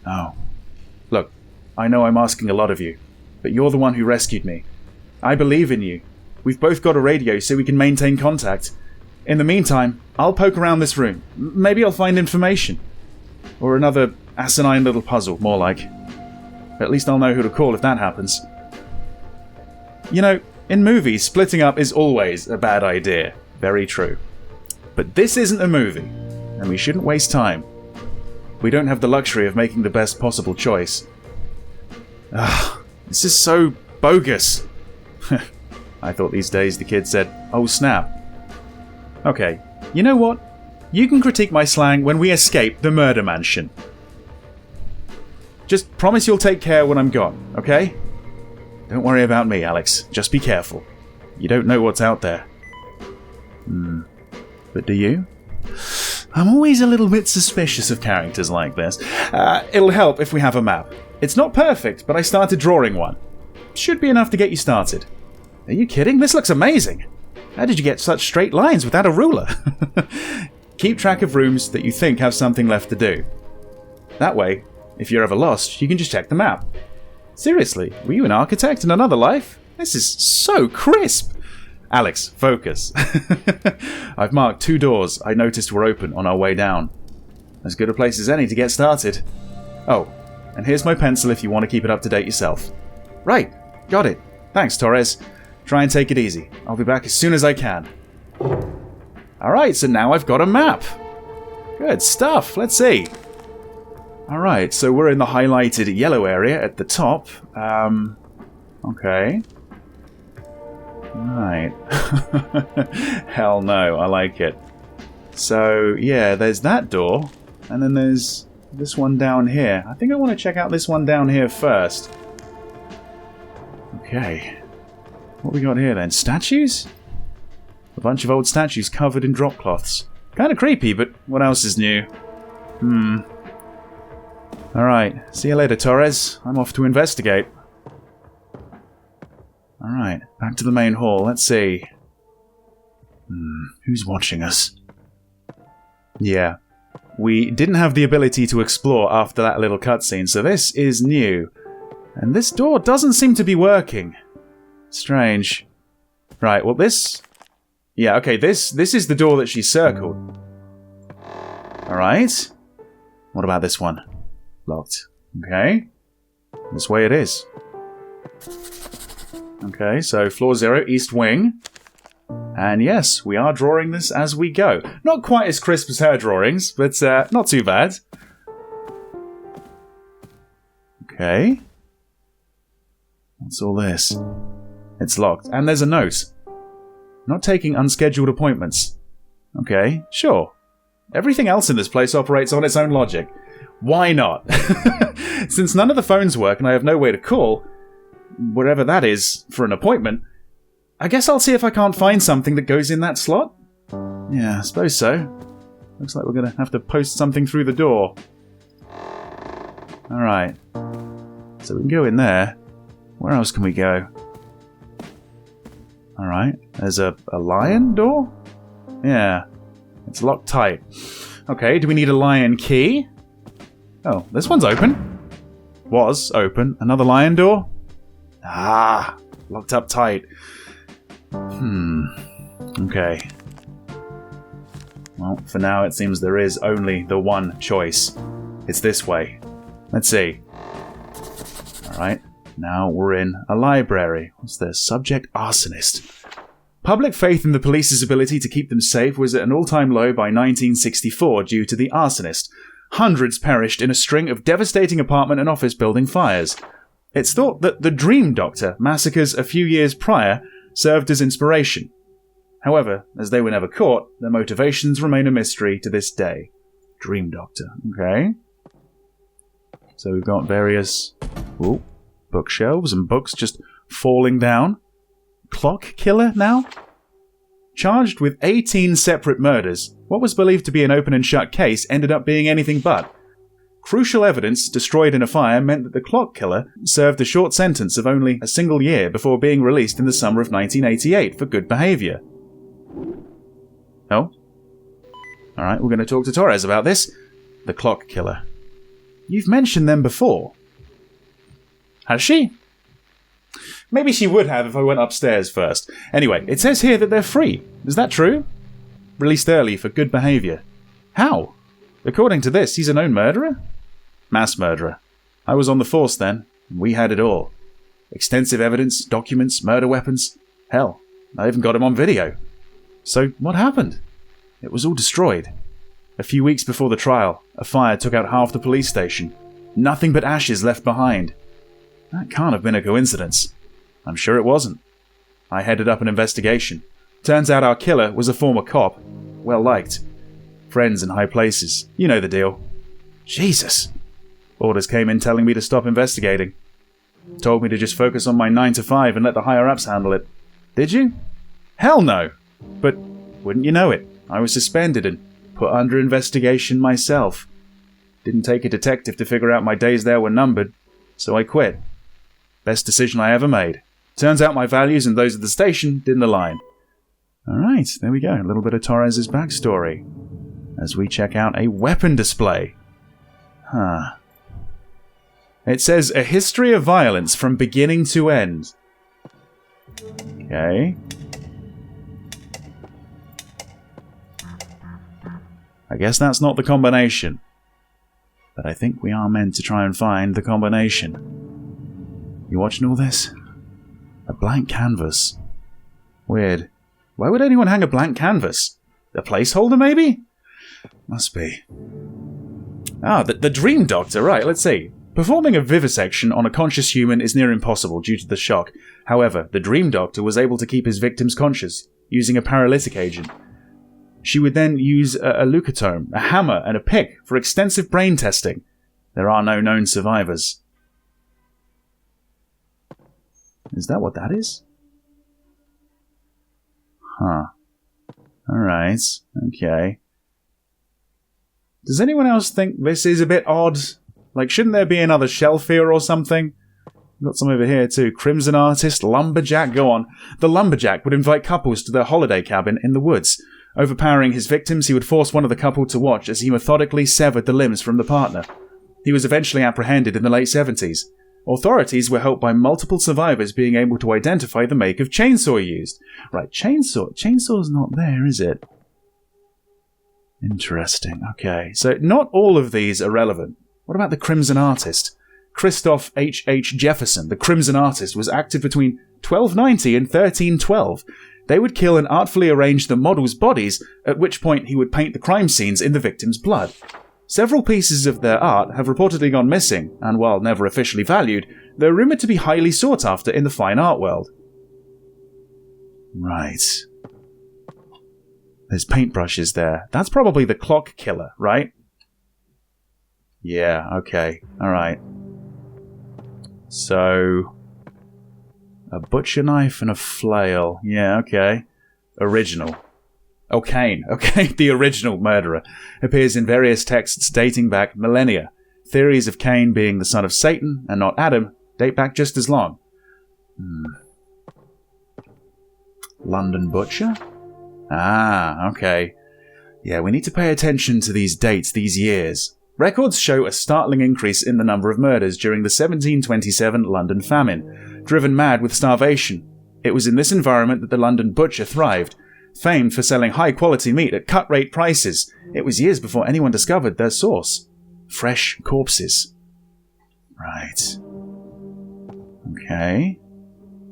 Speaker 1: Oh. Look, I know I'm asking a lot of you, but you're the one who rescued me. I believe in you. We've both got a radio so we can maintain contact. In the meantime, I'll poke around this room. Maybe I'll find information. Or another asinine little puzzle, more like. At least I'll know who to call if that happens. You know, in movies, splitting up is always a bad idea. Very true. But this isn't a movie, and we shouldn't waste time. We don't have the luxury of making the best possible choice. This is so bogus. I thought these days the kids said, "Oh snap." Okay, you know what? You can critique my slang when we escape the murder mansion. Just promise you'll take care when I'm gone, okay? Don't worry about me, Alex. Just be careful. You don't know what's out there. But do you? I'm always a little bit suspicious of characters like this. It'll help if we have a map. It's not perfect, but I started drawing one. Should be enough to get you started. Are you kidding? This looks amazing. How did you get such straight lines without a ruler? Keep track of rooms that you think have something left to do. That way, if you're ever lost, you can just check the map. Seriously, were you an architect in another life? This is so crisp. Alex, focus. I've marked 2 doors I noticed were open on our way down. As good a place as any to get started. Oh, and here's my pencil if you want to keep it up to date yourself. Right, got it. Thanks, Torres. Try and take it easy. I'll be back as soon as I can. Alright, so now I've got a map. Good stuff. Let's see. Alright, so we're in the highlighted yellow area at the top. Okay. Right. Hell no, I like it. So, yeah, there's that door, and then there's this one down here. I think I want to check out this one down here first. Okay. What we got here then? Statues? A bunch of old statues covered in drop cloths. Kind of creepy, but what else is new? Alright, see you later, Torres. I'm off to investigate. Alright, back to the main hall. Let's see. Who's watching us? Yeah. We didn't have the ability to explore after that little cutscene, so this is new. And this door doesn't seem to be working. Strange. Right, well this... Yeah, okay, this is the door that she circled. Alright. What about this one? Locked. Okay. This way it is. Okay, so floor 0, east wing. And yes, we are drawing this as we go. Not quite as crisp as her drawings, but not too bad. Okay. What's all this? It's locked. And there's a note. Not taking unscheduled appointments. Okay, sure. Everything else in this place operates on its own logic. Why not? Since none of the phones work and I have no way to call, wherever that is, for an appointment, I guess I'll see if I can't find something that goes in that slot. Yeah, I suppose so. Looks like we're going to have to post something through the door. Alright. So we can go in there. Where else can we go? Alright. There's a lion door? Yeah. It's locked tight. Okay, do we need a lion key? Oh, this one's open. Was open. Another lion door? Ah, locked up tight. Okay. Well, for now it seems there is only the one choice. It's this way. Let's see. Alright, now we're in a library. What's this? Subject arsonist. Public faith in the police's ability to keep them safe was at an all-time low by 1964 due to the arsonist. Hundreds perished in a string of devastating apartment and office building fires. It's thought that the Dream Doctor massacres a few years prior served as inspiration. However, as they were never caught, their motivations remain a mystery to this day. Dream Doctor. Okay. So we've got various bookshelves and books just falling down. Clock killer now? Charged with 18 separate murders, what was believed to be an open and shut case ended up being anything but. Crucial evidence destroyed in a fire meant that the clock killer served a short sentence of only a single year before being released in the summer of 1988 for good behaviour. Oh? Alright, we're going to talk to Torres about this. The clock killer. You've mentioned them before. Has she? Maybe she would have if I went upstairs first. Anyway, it says here that they're free. Is that true? Released early for good behaviour. How? According to this, he's a known murderer? Mass murderer. I was on the force then. We had it all. Extensive evidence, documents, murder weapons. Hell, I even got him on video. So, what happened? It was all destroyed. A few weeks before the trial, a fire took out half the police station. Nothing but ashes left behind. That can't have been a coincidence. I'm sure it wasn't. I headed up an investigation. Turns out our killer was a former cop. Well liked. Friends in high places. You know the deal. Jesus. Orders came in telling me to stop investigating. Told me to just focus on my 9 to 5 and let the higher-ups handle it. Did you? Hell no. But wouldn't you know it, I was suspended and put under investigation myself. Didn't take a detective to figure out my days there were numbered, so I quit. Best decision I ever made. Turns out my values and those of the station didn't align. Alright, there we go. A little bit of Torres' backstory. As we check out a weapon display. Huh. It says, a history of violence from beginning to end. Okay. I guess that's not the combination. But I think we are meant to try and find the combination. You watching all this? A blank canvas. Weird. Why would anyone hang a blank canvas? A placeholder, maybe? Must be. Ah, the Dream Doctor, right, let's see. Performing a vivisection on a conscious human is near impossible due to the shock. However, the Dream Doctor was able to keep his victims conscious, using a paralytic agent. She would then use a leucotome, a hammer, and a pick for extensive brain testing. There are no known survivors. Is that what that is? Huh. Alright. Okay. Does anyone else think this is a bit odd? Like, shouldn't there be another shelf here or something? We've got some over here too. Crimson Artist, Lumberjack, go on. The Lumberjack would invite couples to their holiday cabin in the woods. Overpowering his victims, he would force one of the couple to watch as he methodically severed the limbs from the partner. He was eventually apprehended in the late 70s. Authorities were helped by multiple survivors being able to identify the make of chainsaw used. Right, chainsaw's not there, is it? Interesting, okay. So not all of these are relevant. What about the Crimson Artist? Christoph H.H. Jefferson, the Crimson Artist, was active between 1290 and 1312. They would kill and artfully arrange the models' bodies, at which point he would paint the crime scenes in the victim's blood. Several pieces of their art have reportedly gone missing, and while never officially valued, they're rumoured to be highly sought after in the fine art world. Right. There's paintbrushes there. That's probably the clock killer, right? Yeah, okay. Alright. So, a butcher knife and a flail. Yeah, okay. Original. Oh, Cain. Okay, the original murderer. Appears in various texts dating back millennia. Theories of Cain being the son of Satan and not Adam date back just as long. London Butcher? Ah, okay. Yeah, we need to pay attention to these dates, these years. Records show a startling increase in the number of murders during the 1727 London famine, driven mad with starvation. It was in this environment that the London Butcher thrived. Famed for selling high-quality meat at cut-rate prices, it was years before anyone discovered their source. Fresh corpses. Right. Okay.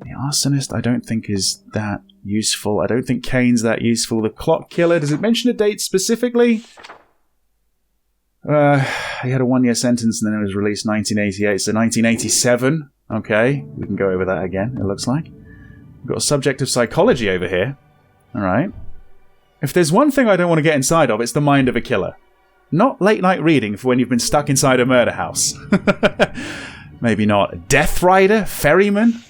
Speaker 1: The arsonist I don't think is that useful. I don't think Cain's that useful. The clock killer, does it mention a date specifically? He had a 1-year sentence and then it was released 1988, so 1987. Okay, we can go over that again, it looks like. We've got a subject of psychology over here. Alright. If there's one thing I don't want to get inside of, it's the mind of a killer. Not late-night reading for when you've been stuck inside a murder house. Maybe not. Death Rider? Ferryman?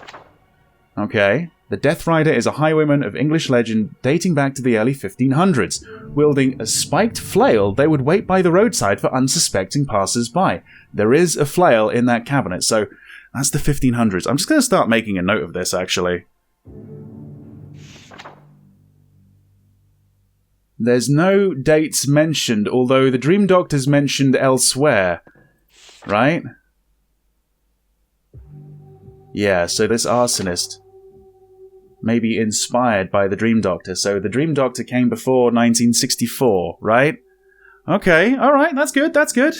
Speaker 1: Okay. The Death Rider is a highwayman of English legend dating back to the early 1500s. Wielding a spiked flail, they would wait by the roadside for unsuspecting passers-by. There is a flail in that cabinet, so that's the 1500s. I'm just going to start making a note of this, actually. There's no dates mentioned, although the Dream Doctor's mentioned elsewhere. Right? Yeah, so this arsonist may be inspired by the Dream Doctor. So the Dream Doctor came before 1964, right? Okay, alright, that's good, that's good.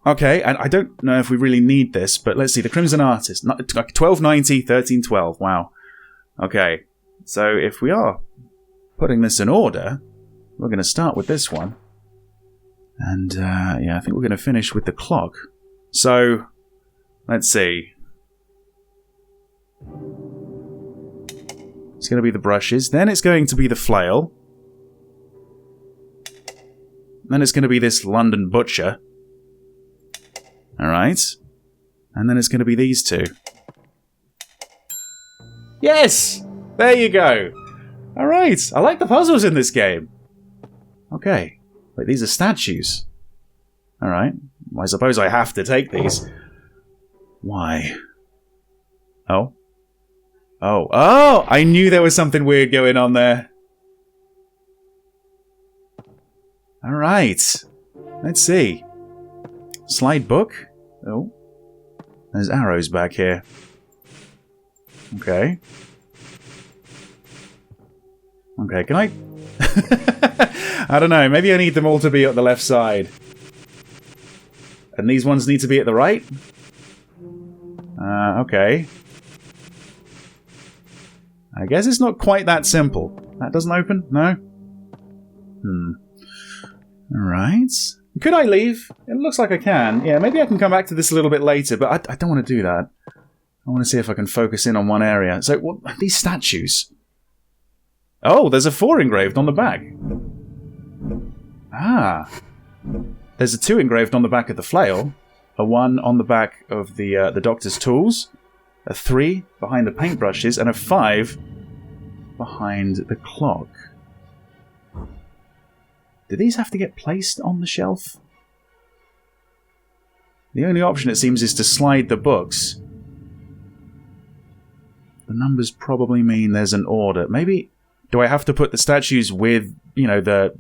Speaker 1: Okay, and I don't know if we really need this, but let's see, the Crimson Artist, 1290, 1312, wow. Okay, so if we are putting this in order, we're going to start with this one. And, yeah, I think we're going to finish with the clock. So, let's see. It's going to be the brushes, then it's going to be the flail. Then it's going to be this London Butcher. Alright. And then it's going to be these two. Yes! There you go! Alright, I like the puzzles in this game. Okay. Wait, these are statues. Alright. I suppose I have to take these. Why? Oh? Oh. Oh! I knew there was something weird going on there. Alright. Let's see. Slide book. Oh. There's arrows back here. Okay. Okay, can I... I don't know, maybe I need them all to be at the left side. And these ones need to be at the right? Okay. I guess it's not quite that simple. That doesn't open? No? Alright. Could I leave? It looks like I can. Yeah, maybe I can come back to this a little bit later, but I don't want to do that. I want to see if I can focus in on one area. So, what are these statues? Oh, there's a 4 engraved on the back. Ah. There's a 2 engraved on the back of the flail, a 1 on the back of the doctor's tools, a 3 behind the paintbrushes, and a 5 behind the clock. Do these have to get placed on the shelf? The only option, it seems, is to slide the books. The numbers probably mean there's an order. Maybe... Do I have to put the statues with, you know, the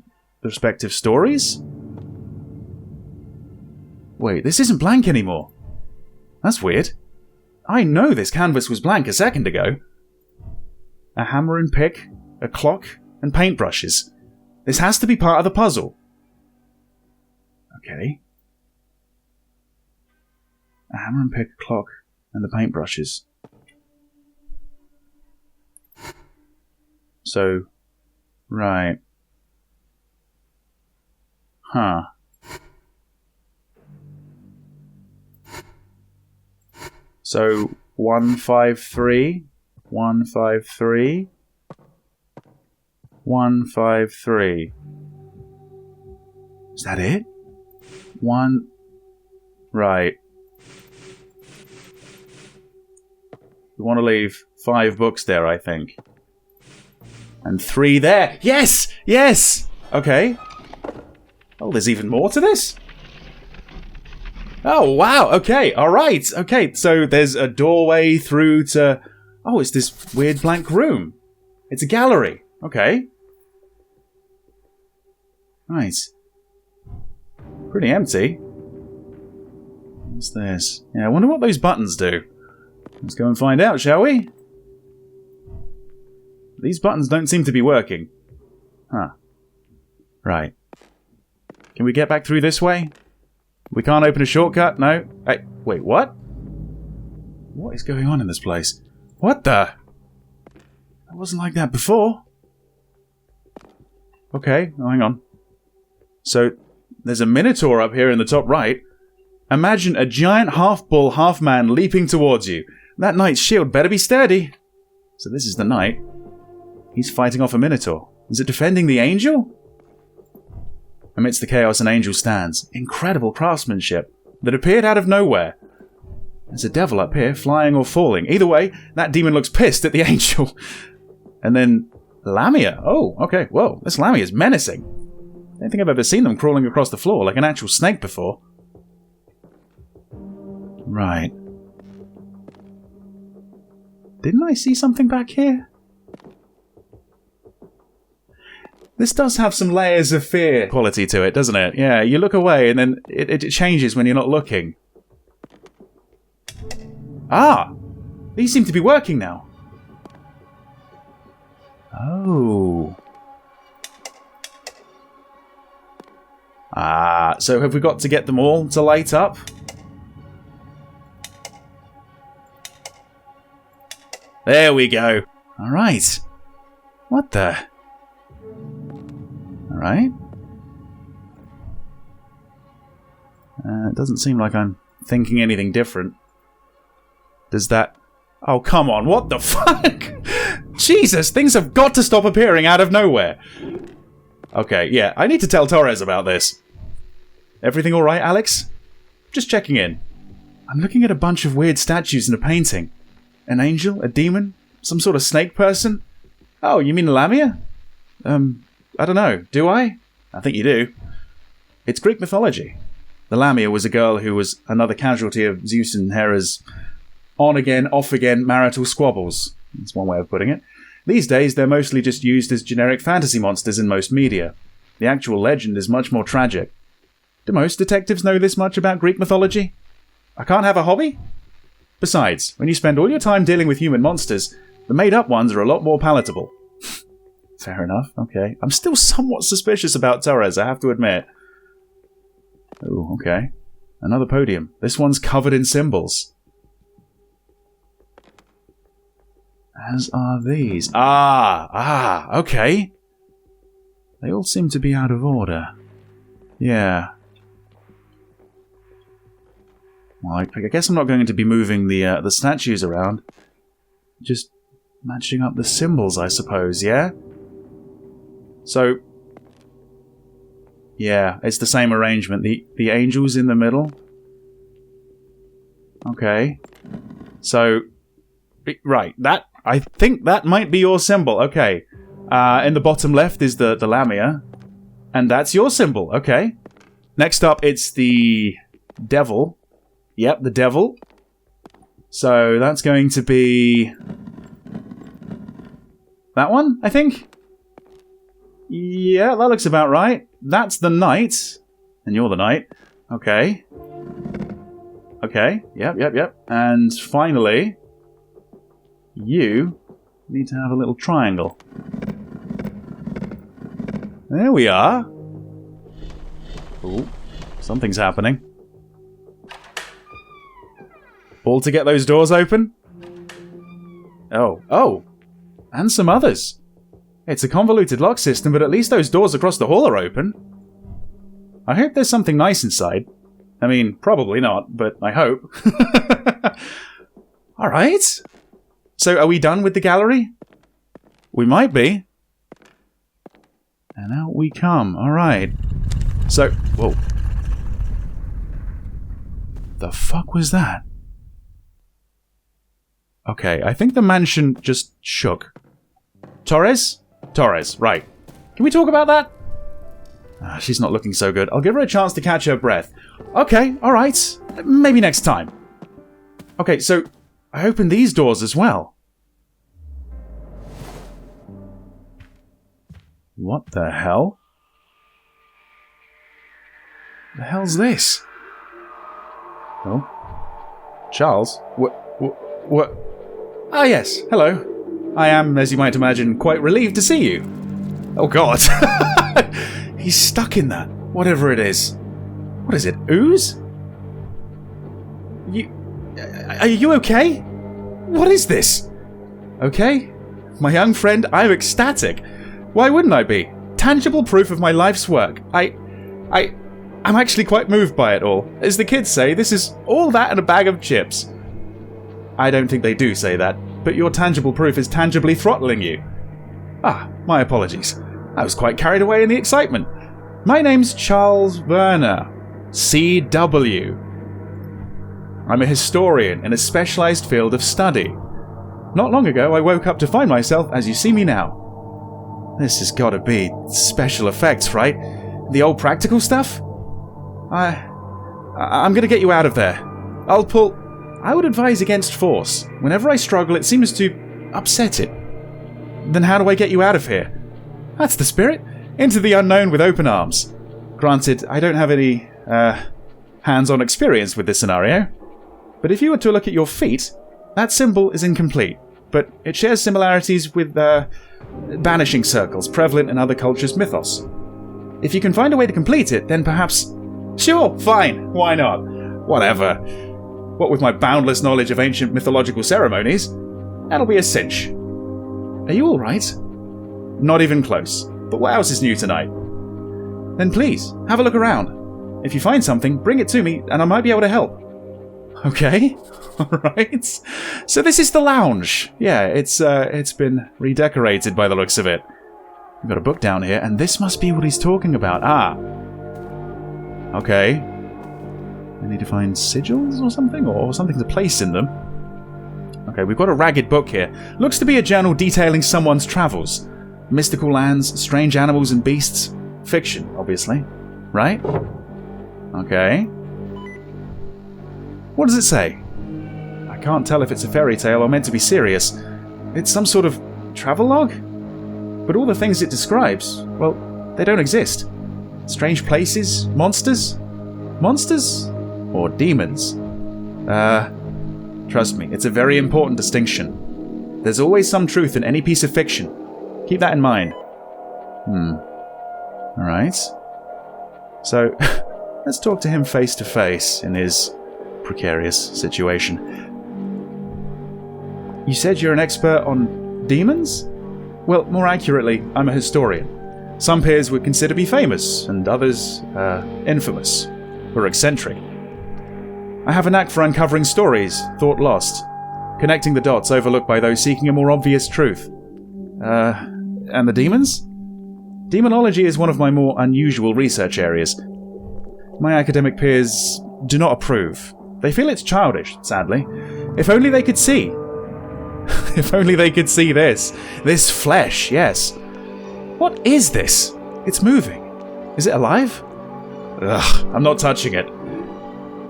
Speaker 1: respective stories? Wait, this isn't blank anymore. That's weird. I know this canvas was blank a second ago. A hammer and pick, a clock, and paintbrushes. This has to be part of the puzzle. Okay. A hammer and pick, a clock, and the paintbrushes. So, right. Huh. So, 153, 153, 153. Is that it? One. Right. We want to leave 5 books there, I think. And 3 there. Yes! Yes! Okay. Oh, there's even more to this? Oh, wow. Okay. All right. Okay. So there's a doorway through to... Oh, it's this weird blank room. It's a gallery. Okay. Right. Pretty empty. What's this? Yeah, I wonder what those buttons do. Let's go and find out, shall we? These buttons don't seem to be working. Huh. Right. Can we get back through this way? We can't open a shortcut? No? Hey, wait, what? What is going on in this place? What the? It wasn't like that before. Okay, oh, hang on. So, there's a minotaur up here in the top right. Imagine a giant half-bull, half-man leaping towards you. That knight's shield better be sturdy. So this is the knight. He's fighting off a minotaur. Is it defending the angel? Amidst the chaos, an angel stands. Incredible craftsmanship that appeared out of nowhere. There's a devil up here, flying or falling. Either way, that demon looks pissed at the angel. And then Lamia. Oh, okay. Whoa, this Lamia is menacing. I don't think I've ever seen them crawling across the floor like an actual snake before. Right. Didn't I see something back here? This does have some layers of fear quality to it, doesn't it? Yeah, you look away and then it changes when you're not looking. Ah! These seem to be working now. Oh. Ah, so have we got to get them all to light up? There we go. Alright. What the... Alright. It doesn't seem like I'm thinking anything different. Does that... Oh, come on, what the fuck? Jesus, things have got to stop appearing out of nowhere. Okay, yeah, I need to tell Torres about this. Everything alright, Alex? Just checking in. I'm looking at a bunch of weird statues in a painting. An angel? A demon? Some sort of snake person? Oh, you mean Lamia? I don't know. Do I? I think you do. It's Greek mythology. The Lamia was a girl who was another casualty of Zeus and Hera's on-again, off-again marital squabbles. That's one way of putting it. These days, they're mostly just used as generic fantasy monsters in most media. The actual legend is much more tragic. Do most detectives know this much about Greek mythology? I can't have a hobby? Besides, when you spend all your time dealing with human monsters, the made-up ones are a lot more palatable. Fair enough, okay. I'm still somewhat suspicious about Torres, I have to admit. Oh, okay. Another podium. This one's covered in symbols. As are these. Okay. They all seem to be out of order. Yeah. Well, I guess I'm not going to be moving the statues around. Just matching up the symbols, I suppose, yeah? So, yeah, it's the same arrangement. The angel's in the middle. Okay. So, right, I think that might be your symbol. Okay. In the bottom left is the Lamia. And that's your symbol. Okay. Next up, it's the devil. Yep, the devil. So that's going to be that one, I think. Yeah, that looks about right. That's the knight. And you're the knight. Okay. Okay. Yep. And finally, you need to have a little triangle. There we are. Ooh, something's happening. All to get those doors open? Oh. And some others. It's a convoluted lock system, but at least those doors across the hall are open. I hope there's something nice inside. I mean, probably not, but I hope. Alright. So, are we done with the gallery? We might be. And out we come. Alright. So, whoa. The fuck was that? Okay, I think the mansion just shook. Torres? Torres, right. Can we talk about that? She's not looking so good. I'll give her a chance to catch her breath. Okay, alright. Maybe next time. Okay, so I opened these doors as well. What the hell? The hell's this? Oh? Charles? What? Ah, yes. Hello. I am, as you might imagine, quite relieved to see you. Oh, God. He's stuck in that. Whatever it is. What is it? Ooze? Are you okay? What is this? Okay? My young friend, I'm ecstatic. Why wouldn't I be? Tangible proof of my life's work. I'm actually quite moved by it all. As the kids say, this is all that and a bag of chips. I don't think they do say that, but your tangible proof is tangibly throttling you. Ah, my apologies. I was quite carried away in the excitement. My name's Charles Werner, CW. I'm a historian in a specialized field of study. Not long ago, I woke up to find myself as you see me now. This has got to be special effects, right? The old practical stuff? I'm going to get you out of there. I would advise against force. Whenever I struggle, it seems to upset it. Then how do I get you out of here? That's the spirit. Into the unknown with open arms. Granted, I don't have any, hands-on experience with this scenario. But if you were to look at your feet, that symbol is incomplete. But it shares similarities with, banishing circles prevalent in other cultures' mythos. If you can find a way to complete it, then perhaps... Sure, fine, why not? Whatever. What with my boundless knowledge of ancient mythological ceremonies, that'll be a cinch. Are you alright? Not even close. But what else is new tonight? Then please, have a look around. If you find something, bring it to me, and I might be able to help. Okay, alright. So this is the lounge. Yeah, it's been redecorated by the looks of it. We've got a book down here, and this must be what he's talking about. Ah. Okay. I need to find sigils or something to place in them. Okay, we've got a ragged book here. Looks to be a journal detailing someone's travels. Mystical lands, strange animals and beasts. Fiction, obviously. Right? Okay. What does it say? I can't tell if it's a fairy tale or meant to be serious. It's some sort of travelogue? But all the things it describes, well, they don't exist. Strange places? Monsters? Monsters? Or demons? Trust me, it's a very important distinction. There's always some truth in any piece of fiction. Keep that in mind. Alright. So, let's talk to him face to face in his precarious situation. You said you're an expert on demons? Well, more accurately, I'm a historian. Some peers would consider me famous, and others, infamous, or eccentric. I have a knack for uncovering stories, thought lost, connecting the dots overlooked by those seeking a more obvious truth. And the demons? Demonology is one of my more unusual research areas. My academic peers do not approve. They feel it's childish, sadly. If only they could see. If only they could see this. This flesh, yes. What is this? It's moving. Is it alive? Ugh, I'm not touching it.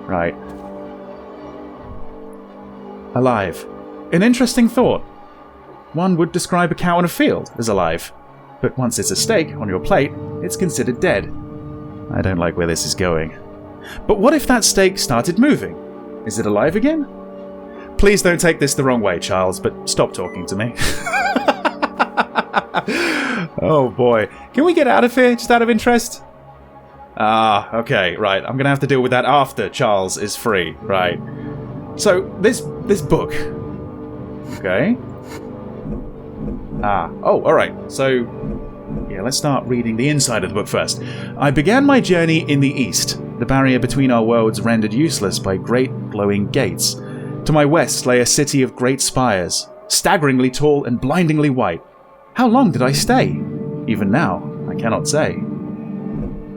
Speaker 1: Right. Alive. An interesting thought. One would describe a cow in a field as alive, but once it's a steak on your plate, it's considered dead. I don't like where this is going. But what if that steak started moving? Is it alive again? Please don't take this the wrong way, Charles, but stop talking to me. Oh boy. Can we get out of here, just out of interest? Ah, okay, right. I'm gonna have to deal with that after Charles is free, right. So, this book. Okay. Alright. So, yeah, let's start reading the inside of the book first. I began my journey in the east, the barrier between our worlds rendered useless by great glowing gates. To my west lay a city of great spires, staggeringly tall and blindingly white. How long did I stay? Even now, I cannot say.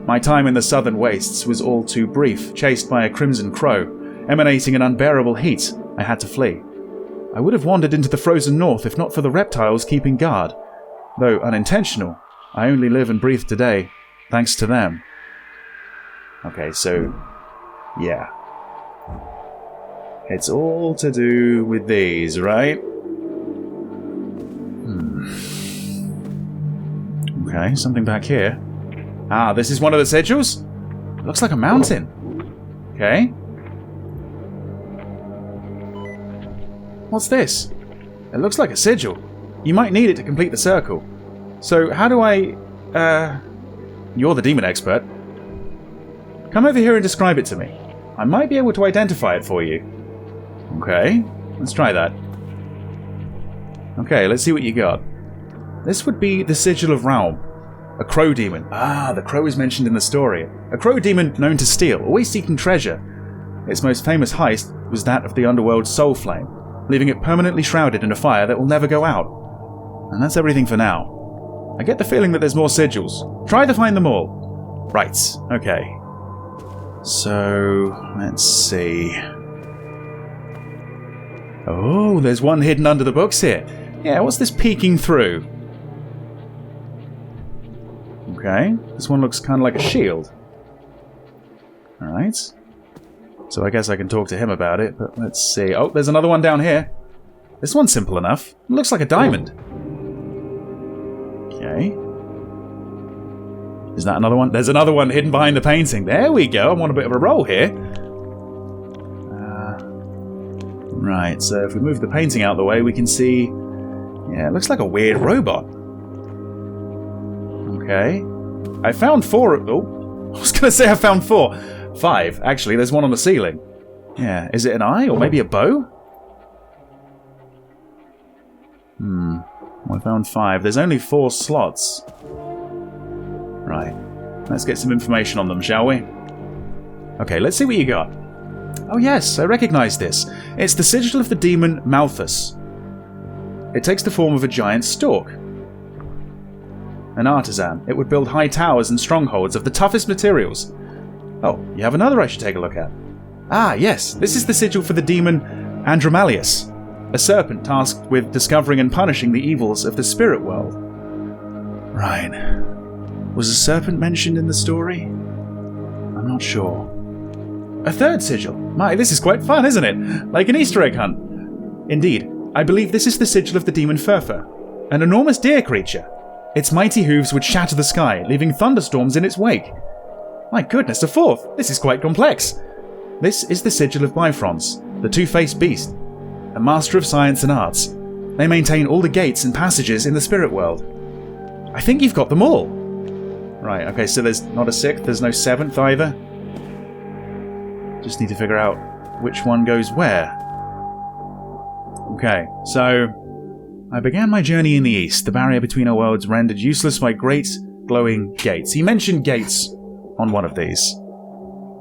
Speaker 1: My time in the southern wastes was all too brief. Chased by a crimson crow, emanating an unbearable heat, I had to flee. I would have wandered into the frozen north if not for the reptiles keeping guard. Though unintentional, I only live and breathe today, thanks to them. Okay, so, yeah. It's all to do with these, right? Okay, something back here. Ah, this is one of the sigils? Looks like a mountain. Okay. What's this? It looks like a sigil. You might need it to complete the circle. So, how do I... You're the demon expert. Come over here and describe it to me. I might be able to identify it for you. Okay, let's try that. Okay, let's see what you got. This would be the Sigil of Realm. A crow demon. Ah, the crow is mentioned in the story. A crow demon known to steal, always seeking treasure. Its most famous heist was that of the underworld's soul flame, leaving it permanently shrouded in a fire that will never go out. And that's everything for now. I get the feeling that there's more sigils. Try to find them all. Right, okay. So, let's see. Oh, there's one hidden under the books here. Yeah, what's this peeking through? Okay, this one looks kind of like a shield. Alright. So I guess I can talk to him about it, but let's see. Oh, there's another one down here. This one's simple enough. It looks like a diamond. Okay. Is that another one? There's another one hidden behind the painting. There we go. I'm on a bit of a roll here. Right, so if we move the painting out of the way, we can see... Yeah, it looks like a weird robot. Okay. I found 4... Oh, I was going to say I found 4. 5. Actually, there's one on the ceiling. Yeah, is it an eye or maybe a bow? I found 5. There's only 4 slots. Right. Let's get some information on them, shall we? Okay, let's see what you got. Oh yes, I recognize this. It's the sigil of the demon Malthus. It takes the form of a giant stork. An artisan, it would build high towers and strongholds of the toughest materials. Oh, you have another I should take a look at. Ah, yes, this is the sigil for the demon Andromalius, a serpent tasked with discovering and punishing the evils of the spirit world. Right. Was a serpent mentioned in the story? I'm not sure. A third sigil. My, this is quite fun, isn't it? Like an Easter egg hunt. Indeed, I believe this is the sigil of the demon Furfur, an enormous deer creature. Its mighty hooves would shatter the sky, leaving thunderstorms in its wake. My goodness, a fourth! This is quite complex. This is the sigil of Bifrons, the two-faced beast, a master of science and arts. They maintain all the gates and passages in the spirit world. I think you've got them all. Right, okay, so there's not a 6th, there's no 7th either. Just need to figure out which one goes where. Okay, so I began my journey in the east, the barrier between our worlds rendered useless by great glowing gates. He mentioned gates on one of these.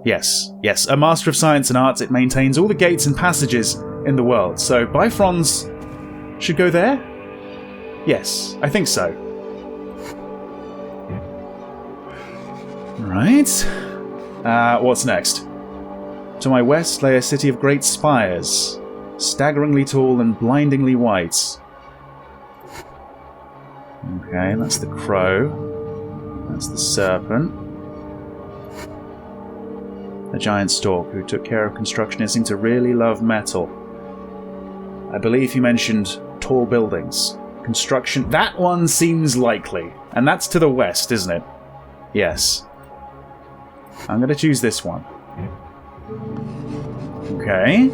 Speaker 1: Yes, a master of science and arts. It maintains all the gates and passages in the world. So Bifrons should go there? Yes, I think so. Right. What's next? To my west lay a city of great spires, staggeringly tall and blindingly white. Okay, that's the crow. That's the serpent. A giant stork who took care of construction and seemed to really love metal. I believe he mentioned tall buildings. Construction. That one seems likely. And that's to the west, isn't it? Yes. I'm going to choose this one. Okay.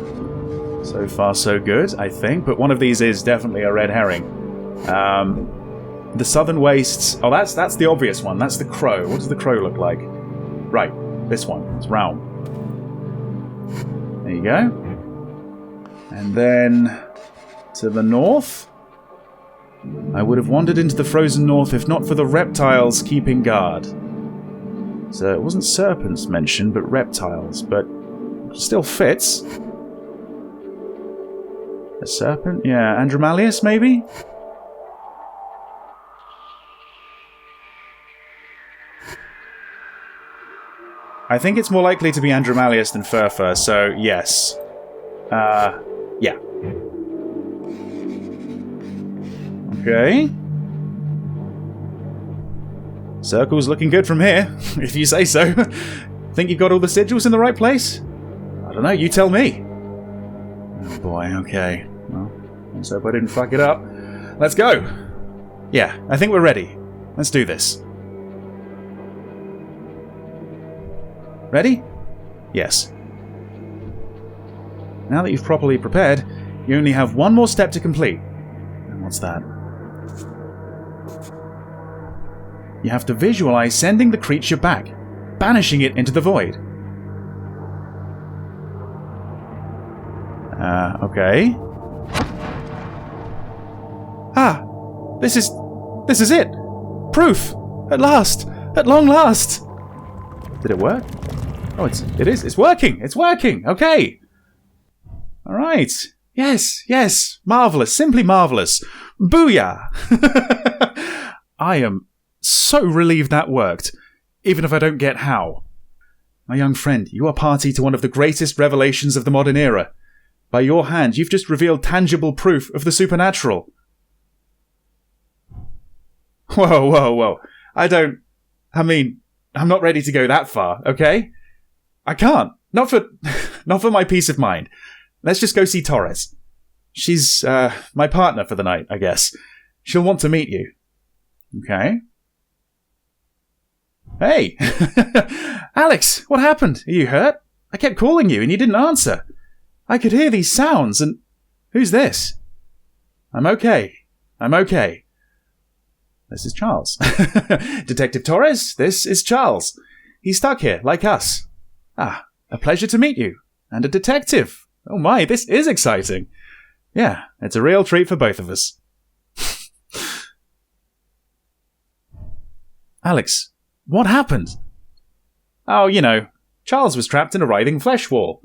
Speaker 1: So far, so good, I think. But one of these is definitely a red herring. The southern wastes... Oh, that's the obvious one. That's the crow. What does the crow look like? Right. This one. It's round. There you go. And then... to the north... I would have wandered into the frozen north if not for the reptiles keeping guard. So it wasn't serpents mentioned, but reptiles. But still fits. A serpent? Yeah, Andromalius, maybe? I think it's more likely to be Andromalius than Furfur, so yes. Yeah. Okay. Circle's looking good from here, if you say so. Think you've got all the sigils in the right place? I don't know, you tell me. Oh boy, okay. Well, let's hope I didn't fuck it up. Let's go! Yeah, I think we're ready. Let's do this. Ready? Yes. Now that you've properly prepared, you only have one more step to complete. And what's that? You have to visualize sending the creature back, banishing it into the void. Okay. Ah! This is it! Proof! At last! At long last! Did it work? Oh, it's working! It's working! Okay! Alright. Yes! Marvellous! Simply marvellous! Booyah! I am so relieved that worked, even if I don't get how. My young friend, you are party to one of the greatest revelations of the modern era. By your hand, you've just revealed tangible proof of the supernatural. Whoa. I'm not ready to go that far, okay? I can't. Not for my peace of mind. Let's just go see Torres. She's, my partner for the night, I guess. She'll want to meet you. Okay. Hey! Alex, what happened? Are you hurt? I kept calling you and you didn't answer. I could hear these sounds and... Who's this? I'm okay. This is Charles. Detective Torres, this is Charles. He's stuck here, like us. Ah, a pleasure to meet you. And a detective. Oh my, this is exciting. Yeah, it's a real treat for both of us. Alex, what happened? Oh, you know, Charles was trapped in a writhing flesh wall.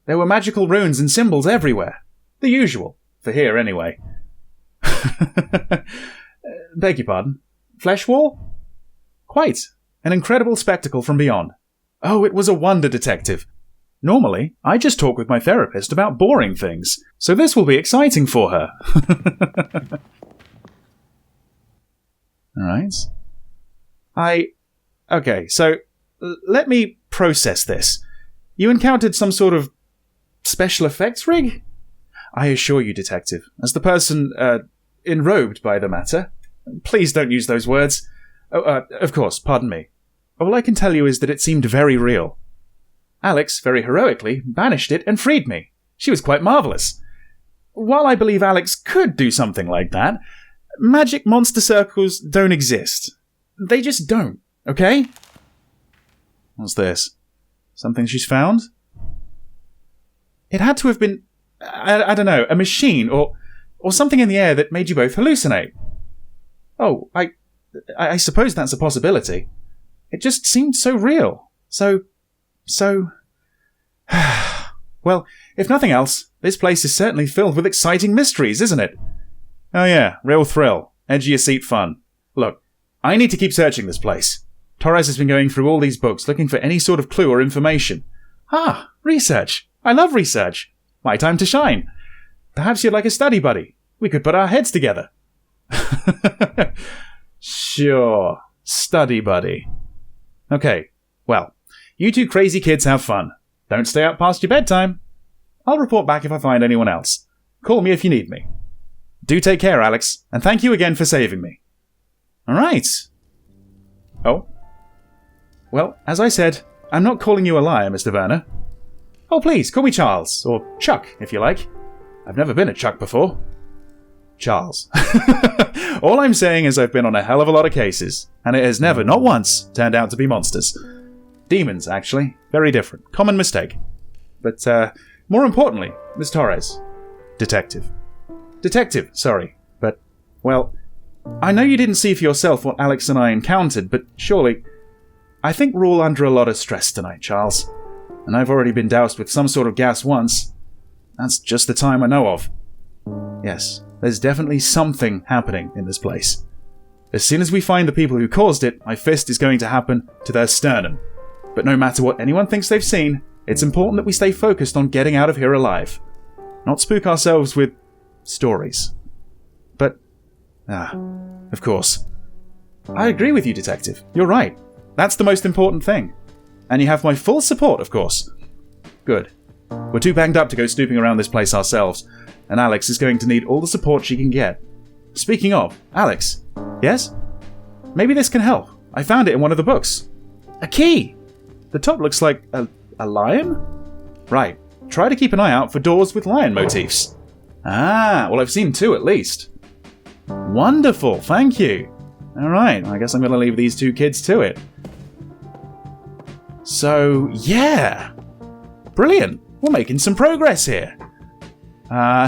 Speaker 1: There were magical runes and symbols everywhere. The usual. For here, anyway. Beg your pardon. Flesh wall? Quite. An incredible spectacle from beyond. Oh, it was a wonder, Detective. Normally, I just talk with my therapist about boring things, so this will be exciting for her. Alright. Okay, so let me process this. You encountered some sort of special effects rig? I assure you, Detective, as the person, enrobed by the matter. Please don't use those words. Oh, of course, pardon me. All I can tell you is that it seemed very real. Alex, very heroically, banished it and freed me. She was quite marvellous. While I believe Alex could do something like that, magic monster circles don't exist. They just don't, okay? What's this? Something she's found? It had to have been, I don't know, a machine or something in the air that made you both hallucinate. Oh, I suppose that's a possibility. It just seemed so real. So So... well, if nothing else, this place is certainly filled with exciting mysteries, isn't it? Oh yeah, real thrill. Edge of your seat fun. Look, I need to keep searching this place. Torres has been going through all these books looking for any sort of clue or information. Ah, research. I love research. My time to shine. Perhaps you'd like a study buddy. We could put our heads together. Sure. Study buddy. Okay, well, you two crazy kids have fun. Don't stay up past your bedtime. I'll report back if I find anyone else. Call me if you need me. Do take care, Alex, and thank you again for saving me. All right. Oh. Well, as I said, I'm not calling you a liar, Mr. Werner. Oh, please, call me Charles, or Chuck, if you like. I've never been a Chuck before. Charles. All I'm saying is I've been on a hell of a lot of cases, and it has never, not once, turned out to be monsters. Demons, actually. Very different. Common mistake. But, more importantly, Miss Torres. Detective. Detective, sorry. But, well, I know you didn't see for yourself what Alex and I encountered, but surely... I think we're all under a lot of stress tonight, Charles. And I've already been doused with some sort of gas once. That's just the time I know of. Yes, there's definitely something happening in this place. As soon as we find the people who caused it, my fist is going to happen to their sternum. But no matter what anyone thinks they've seen, it's important that we stay focused on getting out of here alive. Not spook ourselves with stories. But, of course. I agree with you, Detective. You're right. That's the most important thing. And you have my full support, of course. Good. We're too banged up to go snooping around this place ourselves, and Alex is going to need all the support she can get. Speaking of, Alex. Yes? Maybe this can help. I found it in one of the books. A key! The top looks like a lion? Right. Try to keep an eye out for doors with lion motifs. Ah, well I've seen 2 at least. Wonderful, thank you. Alright, I guess I'm going to leave these 2 kids to it. So, yeah. Brilliant. We're making some progress here.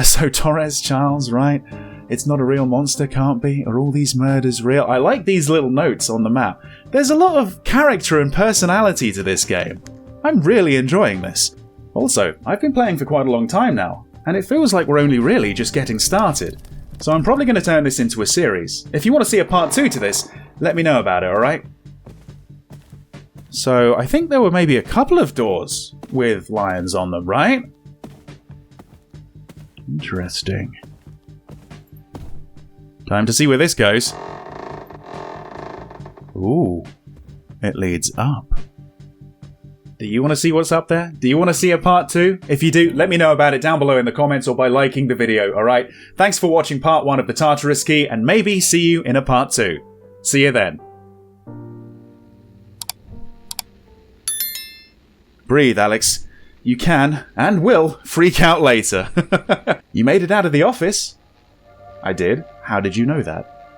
Speaker 1: So Torres, Charles, right? It's not a real monster, can't be? Are all these murders real? I like these little notes on the map. There's a lot of character and personality to this game. I'm really enjoying this. Also, I've been playing for quite a long time now, and it feels like we're only really just getting started. So I'm probably going to turn this into a series. If you want to see a part 2 to this, let me know about it, alright? So, I think there were maybe a couple of doors with lions on them, right? Interesting. Time to see where this goes. Ooh. It leads up. Do you want to see what's up there? Do you want to see a part 2? If you do, let me know about it down below in the comments or by liking the video, alright? Thanks for watching part 1 of the Tartarus Key, and maybe see you in a part 2. See you then. Breathe, Alex. You can, and will, freak out later. You made it out of the office. I did. How did you know that?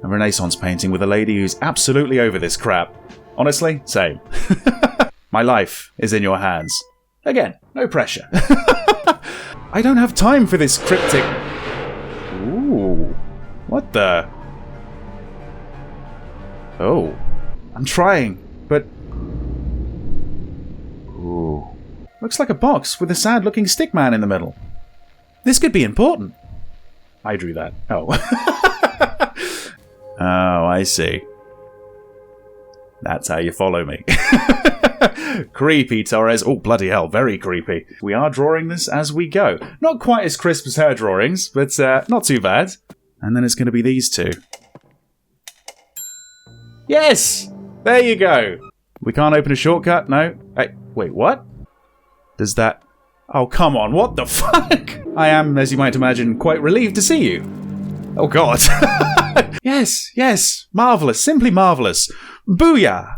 Speaker 1: A Renaissance painting with a lady who's absolutely over this crap. Honestly, same. My life is in your hands. Again, no pressure. I don't have time for this cryptic... Ooh. What the... Oh. I'm trying, but... Ooh. Looks like a box with a sad-looking stick man in the middle. This could be important. I drew that. Oh. Oh, I see. That's how you follow me. Creepy, Torres. Oh, bloody hell, very creepy. We are drawing this as we go. Not quite as crisp as her drawings, but not too bad. And then it's going to be these 2. Yes! There you go. We can't open a shortcut? No? Hey, wait, what? Does that... Oh, come on, what the fuck? I am, as you might imagine, quite relieved to see you. Oh, God. Yes, yes. Marvellous. Simply marvellous. Booyah!